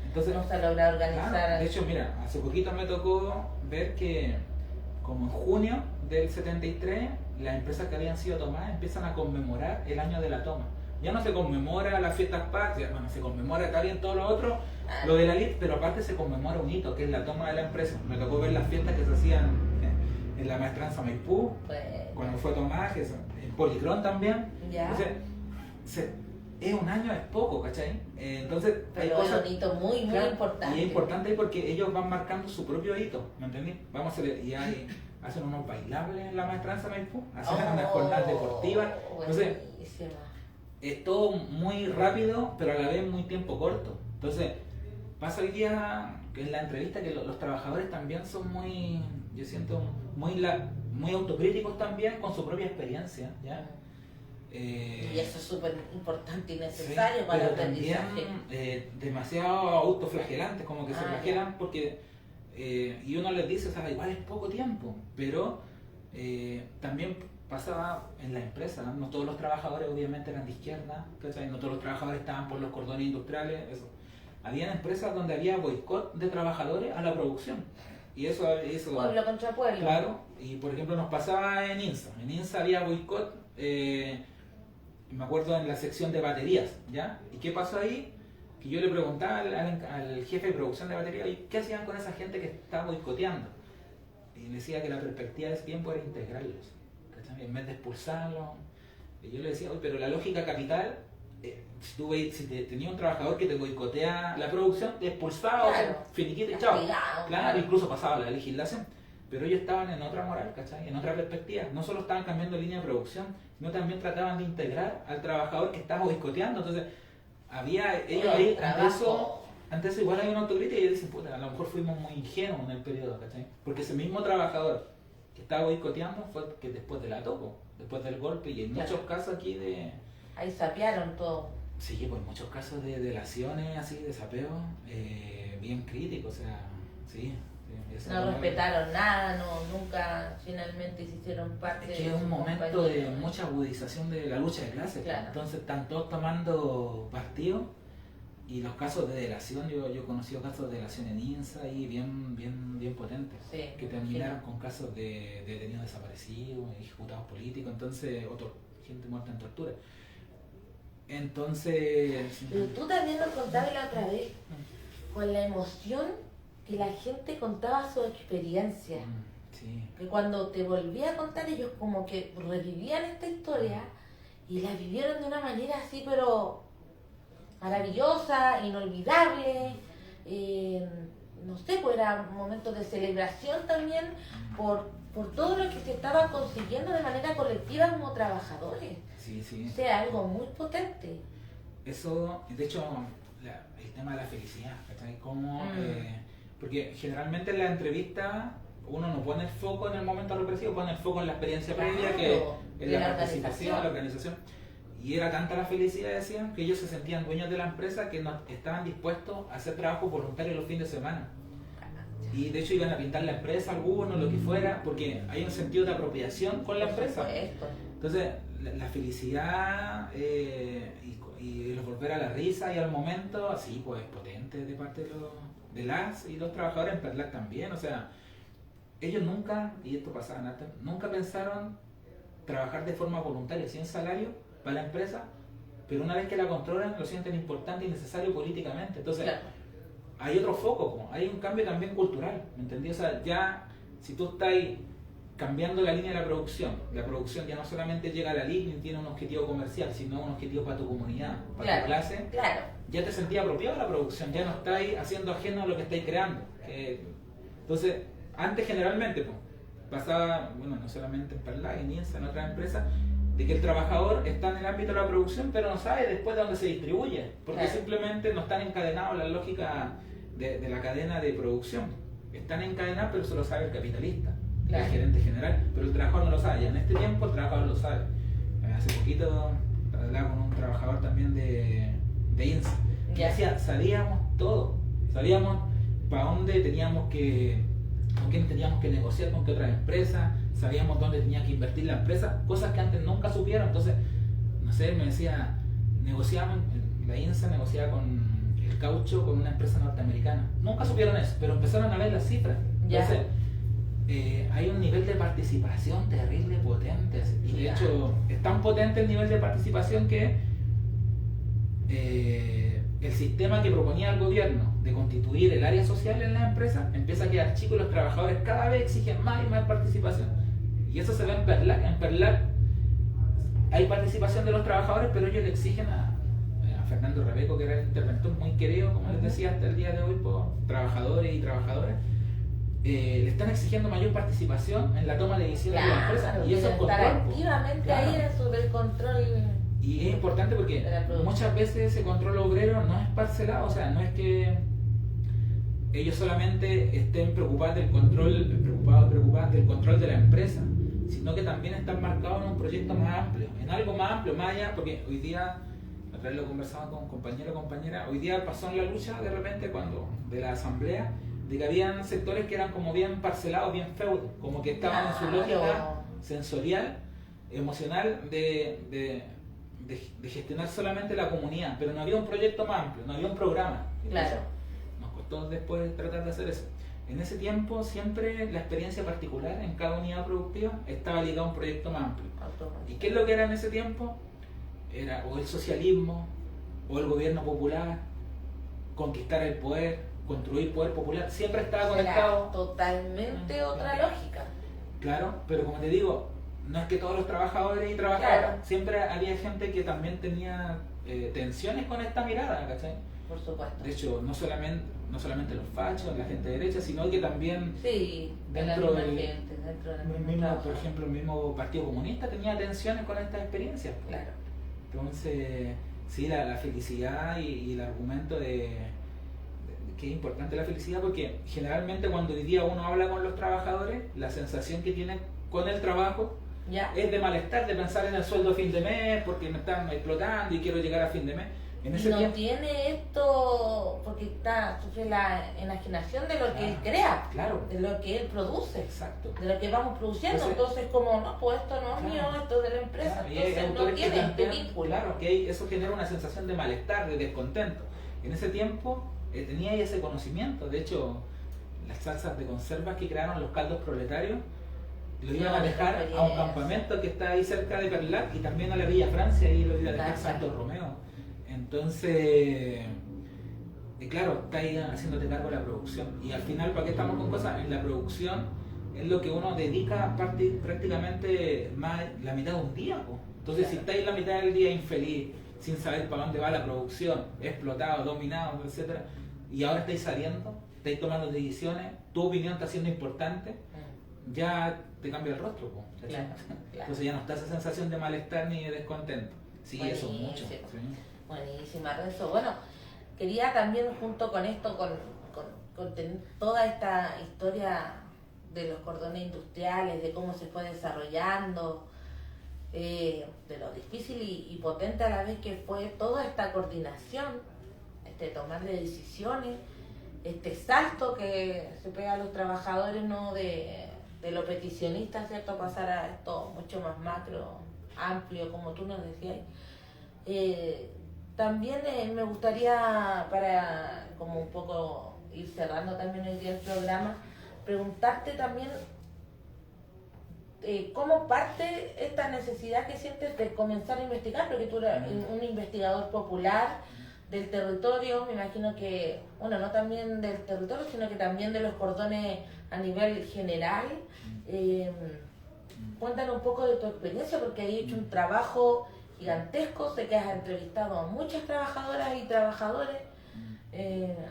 Entonces, no se ha logrado organizar. claro, de hecho, mira, hace poquito me tocó ver que como en junio del 73, las empresas que habían sido tomadas empiezan a conmemorar el año de la toma. Ya no se conmemora las fiestas patrias, bueno, se conmemora, está bien todo lo otro, lo de la LIT, pero aparte se conmemora un hito, que es la toma de la empresa. Me tocó ver las fiestas que se hacían en la Maestranza Maipú, Pues, cuando fue tomada, que en Policrón también. ya. Entonces, es un año, es poco, ¿cachai? Entonces, hay Pero es cosas... un hito muy, muy Claro, importante. Y es importante porque ellos van marcando su propio hito, ¿me entendí? Vamos a hacer, hacen unos bailables en la Maestranza Maipú, hacen unas jornadas deportivas. Entonces, Buenísima. es todo muy rápido, pero a la vez muy tiempo corto. Entonces, pasa hoy día que en la entrevista que los trabajadores también son muy, yo siento, muy autocríticos también con su propia experiencia, ¿ya? Y eso es súper importante y necesario sí, para el pero también aprendizaje. demasiado autoflagelantes, como que se Ah, flagelan porque y uno les dice, o sea, igual es poco tiempo, pero también pasaba en la empresa, no todos los trabajadores obviamente eran de izquierda, ¿cachai? No todos los trabajadores estaban por los cordones industriales, eso. Habían empresas donde había boicot de trabajadores a la producción. Y eso Pueblo contra pueblo. claro, y por ejemplo nos pasaba en INSA. En INSA había boicot, me acuerdo en la sección de baterías, ¿ya? ¿Y qué pasó ahí? Que yo le preguntaba al jefe de producción de baterías, ¿y qué hacían con esa gente que estaba boicoteando? Y le decía que la perspectiva de ese tiempo era integrarlos, ¿cachai? En vez de expulsarlos. Y yo le decía, oye, pero la lógica capital, si tenía un trabajador que te boicotea la producción, te expulsaba, Claro. finiquito y chao. Castigado, Claro, incluso pasaba la legislación. Pero ellos estaban en otra moral, ¿cachai? En otra perspectiva. No solo estaban cambiando línea de producción, sino también trataban de integrar al trabajador que estaba boicoteando. Entonces, ellos ahí, ante eso igual hay una autocrítica y ellos dicen, puta, a lo mejor fuimos muy ingenuos en el periodo, ¿cachai? Porque ese mismo trabajador que estaba boicoteando fue que después de la topo, después del golpe, y en muchos casos aquí de... Ahí sapearon todo. Sí, pues muchos casos de delaciones así, de sapeo, bien críticos, o sea, sí. No respetaron nada, nunca finalmente se hicieron parte Es que de es un su momento de compañía. mucha agudización de la lucha de clases, Claro. entonces están todos tomando partido y los casos de delación, yo he conocido casos de delación en INSA y bien potentes, Sí, que terminaron con casos de detenidos desaparecidos, ejecutados políticos, entonces, gente muerta en tortura. Entonces... Pero tú también nos contabas la otra vez, con la emoción que la gente contaba su experiencia. Sí. Que cuando te volvía a contar, ellos como que revivían esta historia y la vivieron de una manera así, pero maravillosa, inolvidable. No sé, pues era un momento de celebración también por todo lo que se estaba consiguiendo de manera colectiva como trabajadores. Sí, sí. O sea, algo muy potente. Eso, de hecho, el tema de la felicidad, ¿cachai? Como, porque generalmente en la entrevista uno no pone el foco en el momento represivo, pone el foco en la experiencia previa, que es la participación, la organización. Y era tanta la felicidad, decían, que ellos se sentían dueños de la empresa que estaban dispuestos a hacer trabajo voluntario los fines de semana. Y de hecho iban a pintar la empresa, algunos, lo que fuera, porque hay un sentido de apropiación con la empresa. Entonces, la felicidad y el volver a la risa y al momento, así pues potente de parte de las y los trabajadores en Perlac también. O sea, ellos nunca, y esto pasaba en Arte, nunca pensaron trabajar de forma voluntaria, sin salario, para la empresa, pero una vez que la controlan lo sienten importante y necesario políticamente. Entonces, Claro. hay otro foco, hay un cambio también cultural, ¿me entendí? O sea, ya si tú estás cambiando la línea de la producción ya no solamente llega a la línea y tiene un objetivo comercial, sino un objetivo para tu comunidad, para tu clase, Claro. ya te sentías apropiado de la producción, ya no estáis haciendo ajeno a lo que estáis creando. Entonces, antes generalmente pasaba, bueno, no solamente en Perlac, en INSA, en otras empresas, de que el trabajador está en el ámbito de la producción, pero no sabe después de dónde se distribuye, porque Claro. simplemente no están encadenados en la lógica de la cadena de producción. Están encadenados, pero solo sabe el capitalista, Claro. el gerente general, pero el trabajador no lo sabe. Ya en este tiempo el trabajador lo sabe. Hace poquito hablaba con un trabajador también de INSA, que Ya. decía, sabíamos todo, sabíamos para dónde teníamos que, con quién teníamos que negociar, con qué otras empresas, sabíamos dónde tenía que invertir la empresa, cosas que antes nunca supieron. Entonces, no sé, me decía, negociaban, la INSA negociaba con el caucho con una empresa norteamericana. Nunca supieron eso, pero empezaron a ver las cifras. Ya. Entonces, hay un nivel de participación terrible, potente. Y de Ya. hecho, es tan potente el nivel de participación que el sistema que proponía el gobierno de constituir el área social en las empresas empieza a quedar chico y los trabajadores cada vez exigen más y más participación. Y eso se ve en Perlac. En Perlac hay participación de los trabajadores, pero ellos le exigen a Fernando Rebeco, que era el interventor muy querido, como les decía, hasta el día de hoy, por trabajadores y trabajadoras, le están exigiendo mayor participación en la toma de decisiones de la empresa. Y eso es estar control. po. activamente Claro. ahí sobre el control. Y es importante porque De la producción. muchas veces ese control obrero no es parcelado, o sea, no es que ellos solamente estén preocupados del control de la empresa, sino que también están marcados en un proyecto más amplio, en algo más amplio, más allá, porque hoy día, otra vez lo conversaba con compañero o compañera, hoy día pasó en la lucha de repente cuando de la asamblea, de que habían sectores que eran como bien parcelados, bien feudos, como que estaban en su lógica Claro. sensorial, emocional de gestionar solamente la comunidad, pero no había un proyecto más amplio, no había un programa. Claro. Nos costó después tratar de hacer eso. En ese tiempo siempre la experiencia particular en cada unidad productiva estaba ligada a un proyecto más amplio. ¿Y qué es lo que era en ese tiempo? Era o el socialismo, o el gobierno popular, conquistar el poder, construir poder popular, siempre estaba conectado. Era totalmente otra lógica. Claro, pero como te digo, no es que todos los trabajadores y trabajadoras, Claro. siempre había gente que también tenía tensiones con esta mirada, ¿cachai? Por supuesto. De hecho, no solamente los fachos, la gente derecha, sino que también Sí, dentro de la del- misma gente, dentro de la el misma mismo, por trabajo. ejemplo, el mismo Partido Comunista tenía tensiones con estas experiencias. Claro. Entonces, sí, la felicidad y el argumento de que es importante la felicidad, porque generalmente cuando hoy día uno habla con los trabajadores, la sensación que tienen con el trabajo Ya. es de malestar, de pensar en el sueldo a fin de mes, porque me están explotando y quiero llegar a fin de mes. En Y ese no tiempo, tiene esto porque sufre la enajenación de lo que él crea, claro, de lo que él produce, exacto. de lo que vamos produciendo. Entonces, como no, pues esto no es Claro. mío, esto es de la empresa, Claro, y hay entonces no autores que tiene este plantean, vínculo. claro, que eso genera una sensación de malestar, de descontento. En ese tiempo tenía ese conocimiento. De hecho, las salsas de conservas que crearon los caldos proletarios lo iban a No, dejar a un experiencia. campamento que está ahí cerca de Perlac y también a la Villa Francia, ahí lo iba a dejar Claro. Santo Romeo. Entonces, claro, está ahí haciéndote cargo de la producción. Y al final, ¿para qué estamos con cosas? En la producción es lo que uno dedica prácticamente más la mitad de un día. Po. Entonces, si estáis la mitad del día infeliz, sin saber para dónde va la producción, explotado, dominado, etcétera, y ahora estáis saliendo, estáis tomando decisiones, tu opinión está siendo importante, ya te cambia el rostro. Po, ¿cachai? Claro, claro. Entonces ya no está esa sensación de malestar ni de descontento. Sí, eso Buenísimo. mucho. Sí. Buenísima, Renzo. Bueno, quería también junto con esto, con toda esta historia de los cordones industriales, de cómo se fue desarrollando, de lo difícil y potente a la vez que fue toda esta coordinación, tomar de decisiones, este salto que se pega a los trabajadores, ¿no? de lo peticionista, ¿cierto? Pasar a esto mucho más macro, amplio, como tú nos decías. También me gustaría, para como un poco ir cerrando también hoy día el programa, preguntarte también cómo parte esta necesidad que sientes de comenzar a investigar, porque tú eres un investigador popular del territorio, me imagino que, bueno, no también del territorio, sino que también de los cordones a nivel general. Cuéntanos un poco de tu experiencia, porque has hecho un trabajo gigantesco, sé que has entrevistado a muchas trabajadoras y trabajadores,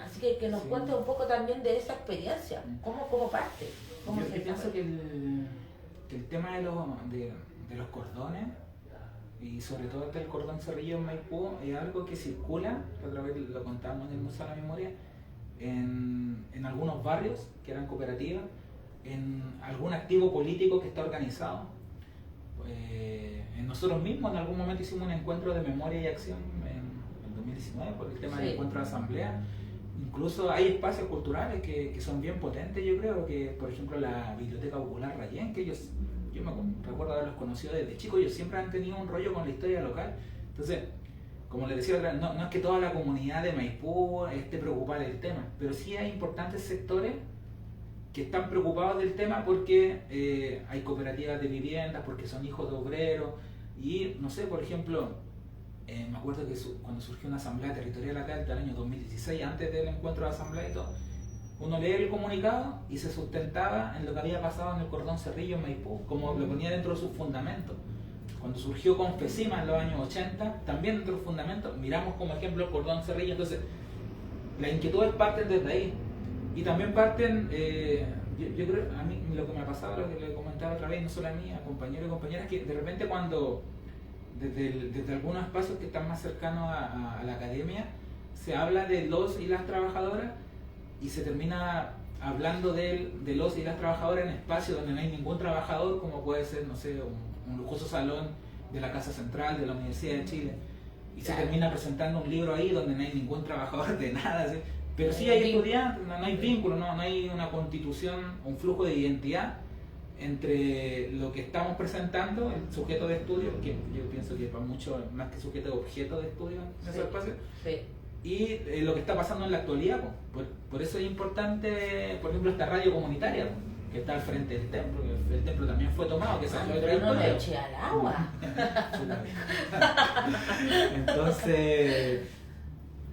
así que nos Sí. cuentes un poco también de esa experiencia, cómo parte, cómo Yo se pienso que el tema de los cordones y sobre todo hasta el cordón Cerrillo en Maipú, es algo que circula, que otra vez lo contábamos en el Museo de la Memoria, en algunos barrios que eran cooperativas, en algún activo político que está organizado. Nosotros mismos en algún momento hicimos un encuentro de memoria y acción en 2019 por el tema del encuentro de asamblea. Incluso hay espacios culturales que son bien potentes, yo creo, que por ejemplo la Biblioteca Popular Rayén, que yo me recuerdo haberlos conocido desde chico, ellos siempre han tenido un rollo con la historia local. Entonces, como les decía, no es que toda la comunidad de Maipú esté preocupada del tema, pero sí hay importantes sectores que están preocupados del tema porque hay cooperativas de viviendas, porque son hijos de obreros, y no sé, por ejemplo, me acuerdo que cuando surgió una asamblea territorial acá del año 2016, antes del encuentro de asamblea y todo, uno lee el comunicado y se sustentaba en lo que había pasado en el cordón Cerrillo en Maipú, como lo ponía dentro de sus fundamentos. Cuando surgió Confesima en los años 80, también dentro de los fundamentos, miramos como ejemplo el cordón Cerrillo. Entonces, las inquietudes parten desde ahí. Y también parten, yo creo, a mí lo que me ha pasado, lo que le comentaba otra vez, no solo a mí, a compañeros y compañeras, que de repente cuando, desde algunos espacios que están más cercanos a la academia, se habla de los y las trabajadoras y se termina hablando de los y las trabajadoras en espacios donde no hay ningún trabajador, como puede ser, no sé, un lujoso salón de la Casa Central de la Universidad de Chile, y se termina presentando un libro ahí donde no hay ningún trabajador de nada, ¿sí? Pero sí hay estudiantes, no hay vínculo, no hay una constitución, un flujo de identidad entre lo que estamos presentando, el sujeto de estudio, que yo pienso que para mucho más que sujeto de objeto de estudio en ese espacio, y lo que está pasando en la actualidad. Por eso es importante, por ejemplo, esta radio comunitaria que está al frente del templo, que el templo también fue tomado, que salió pero no le eché al agua. Entonces,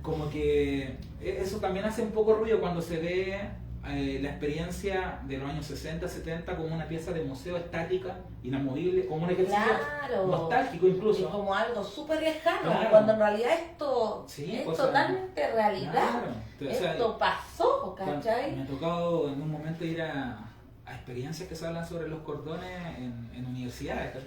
como que eso también hace un poco ruido cuando se ve la experiencia de los años 60, 70 como una pieza de museo estática, inamovible, como un ejercicio nostálgico incluso. Y como algo súper lejano, claro. Cuando en realidad esto es pues, totalmente realidad. Claro. Entonces, esto pasó, ¿cachai? Me ha tocado en un momento ir a experiencias que se hablan sobre los cordones en universidades.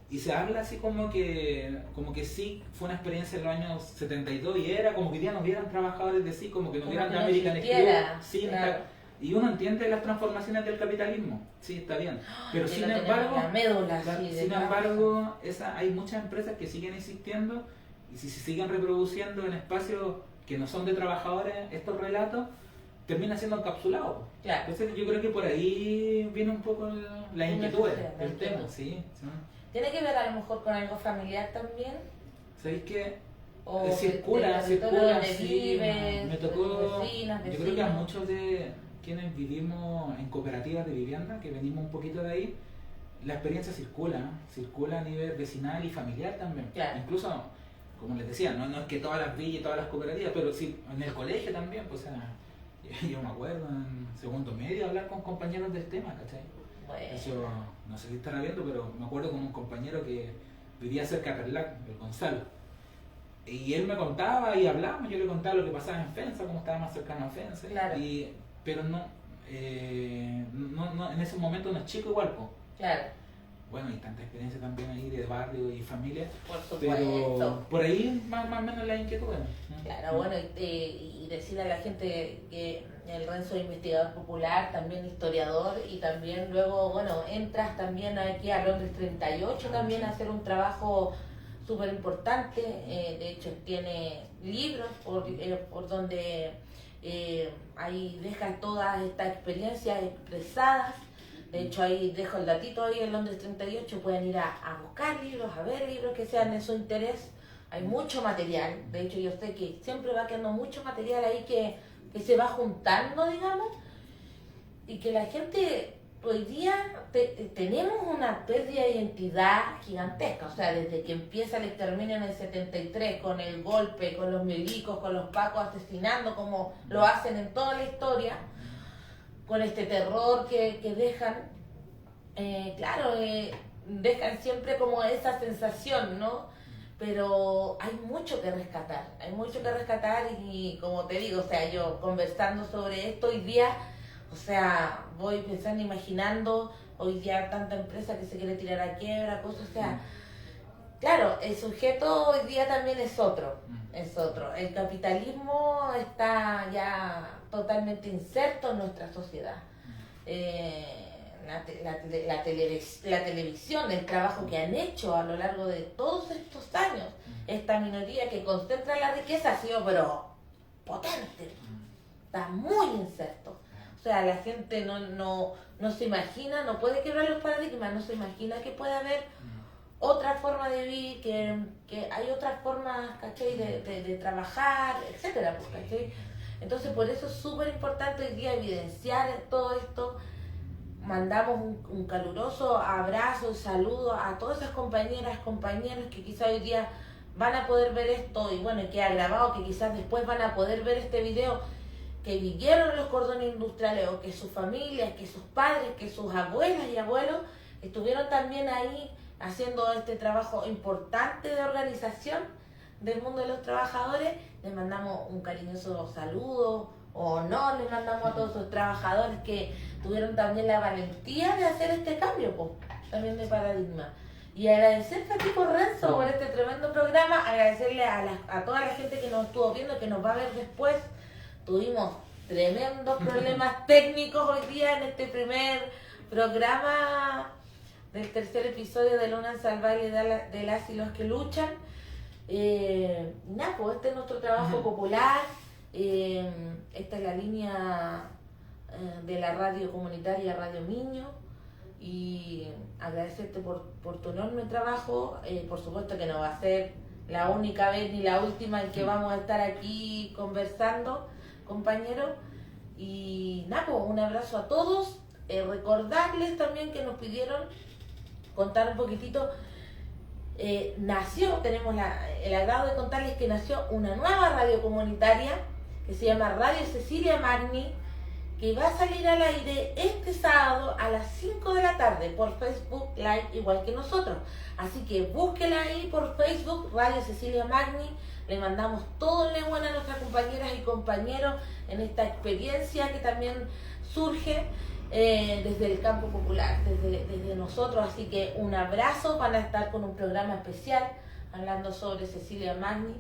Y se habla así como que sí, fue una experiencia en los años 72 y era como que ya no hubieran trabajadores de sí, como que no hubieran de American Express, cinta. Claro. Y uno entiende las transformaciones del capitalismo, sí, está bien. Pero sin embargo, hay muchas empresas que siguen existiendo y si se siguen reproduciendo en espacios que no son de trabajadores estos relatos, termina siendo encapsulado. Claro. Entonces yo creo que por ahí viene un poco la inquietud del tema, sí. ¿Tiene que ver a lo mejor con algo familiar también? ¿Sabéis qué? O circula, sí. Me tocó, vecinas, yo creo que a muchos de quienes vivimos en cooperativas de vivienda, que venimos un poquito de ahí, la experiencia circula a nivel vecinal y familiar también. Claro. Incluso, como les decía, no es que todas las villas y todas las cooperativas, pero sí en el colegio también, pues yo me acuerdo en segundo medio hablar con compañeros del tema, ¿cachai? Bueno. Eso no sé si estará viendo, pero me acuerdo con un compañero que vivía cerca de Perlac, el Gonzalo. Y él me contaba y hablábamos, yo le contaba lo que pasaba en Fensa, cómo estaba más cercano a Fensa. Claro. Pero no, en ese momento no es chico igual, pues. Claro. Bueno, hay tanta experiencia también ahí de barrio y familia. Por supuesto. Pero por ahí más o menos la inquietud. Claro, bueno, y decirle a la gente que el Renzo es investigador popular, también historiador, y también luego, bueno, entras también aquí a Londres 38 también a hacer un trabajo súper importante. De hecho, tiene libros por donde ahí dejan todas estas experiencias expresadas. De hecho, ahí dejo el datito ahí en Londres 38, pueden ir a buscar libros, a ver libros que sean de su interés. Hay mucho material, de hecho yo sé que siempre va quedando mucho material ahí que se va juntando, digamos, y que la gente hoy día tenemos una pérdida de identidad gigantesca. O sea, desde que empieza el exterminio en el 73, con el golpe, con los milicos, con los pacos asesinando, como lo hacen en toda la historia, con este terror que dejan, dejan siempre como esa sensación, ¿no? Pero hay mucho que rescatar y como te digo, o sea, yo conversando sobre esto hoy día, o sea, voy pensando, imaginando hoy día tanta empresa que se quiere tirar a quiebra, cosas, o sea, claro, el sujeto hoy día también es otro. Es otro. El capitalismo está ya totalmente inserto en nuestra sociedad. La televisión, el trabajo que han hecho a lo largo de todos estos años, esta minoría que concentra la riqueza ha sido pero potente, está muy inserto. O sea, la gente no se imagina, no puede quebrar los paradigmas, no se imagina que puede haber otra forma de vivir, que hay otras formas, ¿cachai? De trabajar, etcétera, ¿cachai? Entonces, por eso es súper importante hoy día evidenciar todo esto. Mandamos un caluroso abrazo y saludo a todas esas compañeras, compañeros que quizás hoy día van a poder ver esto y bueno, que ha grabado, que quizás después van a poder ver este video, que vivieron los cordones industriales o que sus familias, que sus padres, que sus abuelas y abuelos estuvieron también ahí haciendo este trabajo importante de organización del mundo de los trabajadores. Les mandamos un cariñoso saludo o no, les mandamos a todos los trabajadores que tuvieron también la valentía de hacer este cambio, también de paradigma. Y agradecerte a ti, Renzo, por este tremendo programa, agradecerle a toda la gente que nos estuvo viendo, que nos va a ver después. Tuvimos tremendos problemas técnicos hoy día en este primer programa del tercer episodio de Luna Salvaje de las y los que luchan. Nada, pues este es nuestro trabajo popular. Esta es la línea de la radio comunitaria Radio Miño, y agradecerte por tu enorme trabajo. Por supuesto que no va a ser la única vez ni la última en que vamos a estar aquí conversando, compañeros. Y nada, pues un abrazo a todos. Recordarles también que nos pidieron contar un poquitito. Tenemos el agrado de contarles que nació una nueva radio comunitaria que se llama Radio Cecilia Magni, que va a salir al aire este sábado a las 5 de la tarde por Facebook Live, igual que nosotros. Así que búsquela ahí por Facebook, Radio Cecilia Magni. Le mandamos todo el bueno a nuestras compañeras y compañeros en esta experiencia que también surge desde el campo popular, desde nosotros. Así que un abrazo. Van a estar con un programa especial hablando sobre Cecilia Magni.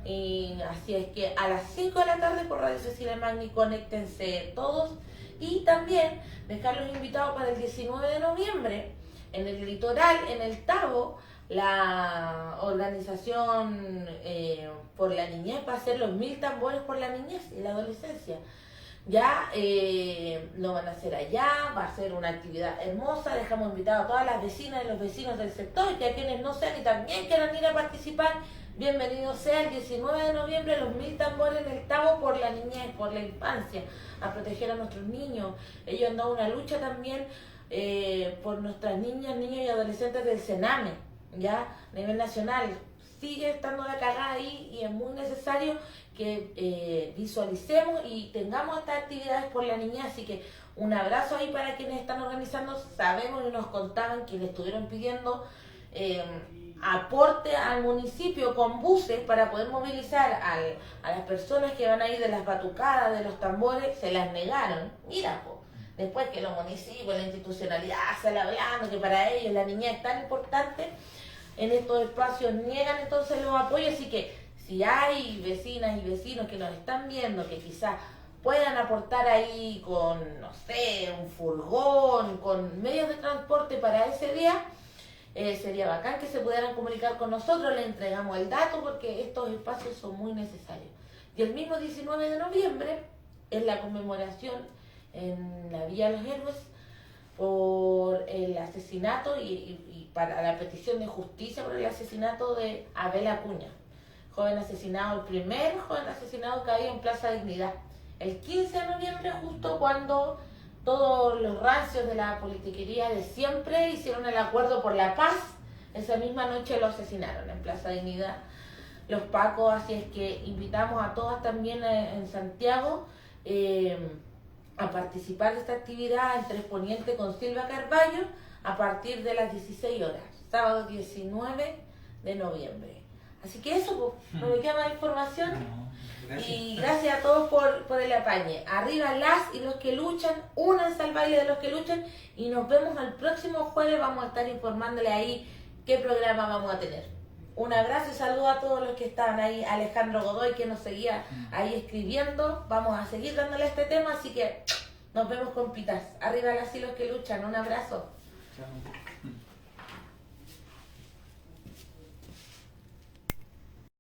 Y así es que a las 5 de la tarde por Radio Cecilia Magni, conéctense todos. Y también dejarlos invitados para el 19 de noviembre en el litoral, en el Tabo, la organización por la niñez va a hacer los 1000 tambores por la niñez y la adolescencia. Ya lo van a hacer allá, va a ser una actividad hermosa. Dejamos invitados a todas las vecinas y los vecinos del sector, que a quienes no sean y también quieran ir a participar, bienvenidos sea el 19 de noviembre los 1000 tambores en el Tabo por la niñez, por la infancia, a proteger a nuestros niños. Ellos han dado una lucha también por nuestras niñas, niños y adolescentes del Sename, ya a nivel nacional. Sigue estando la cagada ahí y es muy necesario que visualicemos y tengamos estas actividades por la niñez. Así que un abrazo ahí para quienes están organizando. Sabemos y nos contaban quienes estuvieron pidiendo aporte al municipio con buses para poder movilizar a las personas que van a ir de las batucadas, de los tambores. Se las negaron. Mira, después que los municipios, la institucionalidad sale hablando que para ellos la niñez es tan importante, en estos espacios niegan entonces los apoyos. Así que si hay vecinas y vecinos que nos están viendo que quizás puedan aportar ahí con, no sé, un furgón, con medios de transporte para ese día, sería bacán que se pudieran comunicar con nosotros. Les entregamos el dato porque estos espacios son muy necesarios. Y el mismo 19 de noviembre es la conmemoración en la Villa de los Héroes por el asesinato y para la petición de justicia por el asesinato de Abel Acuña, joven asesinado, el primer joven asesinado que había en Plaza Dignidad, el 15 de noviembre, justo cuando todos los rancios de la politiquería de siempre hicieron el acuerdo por la paz. Esa misma noche lo asesinaron en Plaza Dignidad los pacos. Así es que invitamos a todas también en Santiago a participar de esta actividad en Tres Poniente con Silva Carballo a partir de las 16 horas, sábado 19 de noviembre. Así que eso, no me queda más información. Gracias. Y gracias a todos por el apañe. Arriba las y los que luchan, únanse al baile de los que luchan y nos vemos el próximo jueves. Vamos a estar informándole ahí qué programa vamos a tener. Un abrazo y saludo a todos los que estaban ahí. Alejandro Godoy, que nos seguía ahí escribiendo. Vamos a seguir dándole este tema, así que nos vemos, compitas. Arriba las hilos que luchan. Un abrazo. Chao.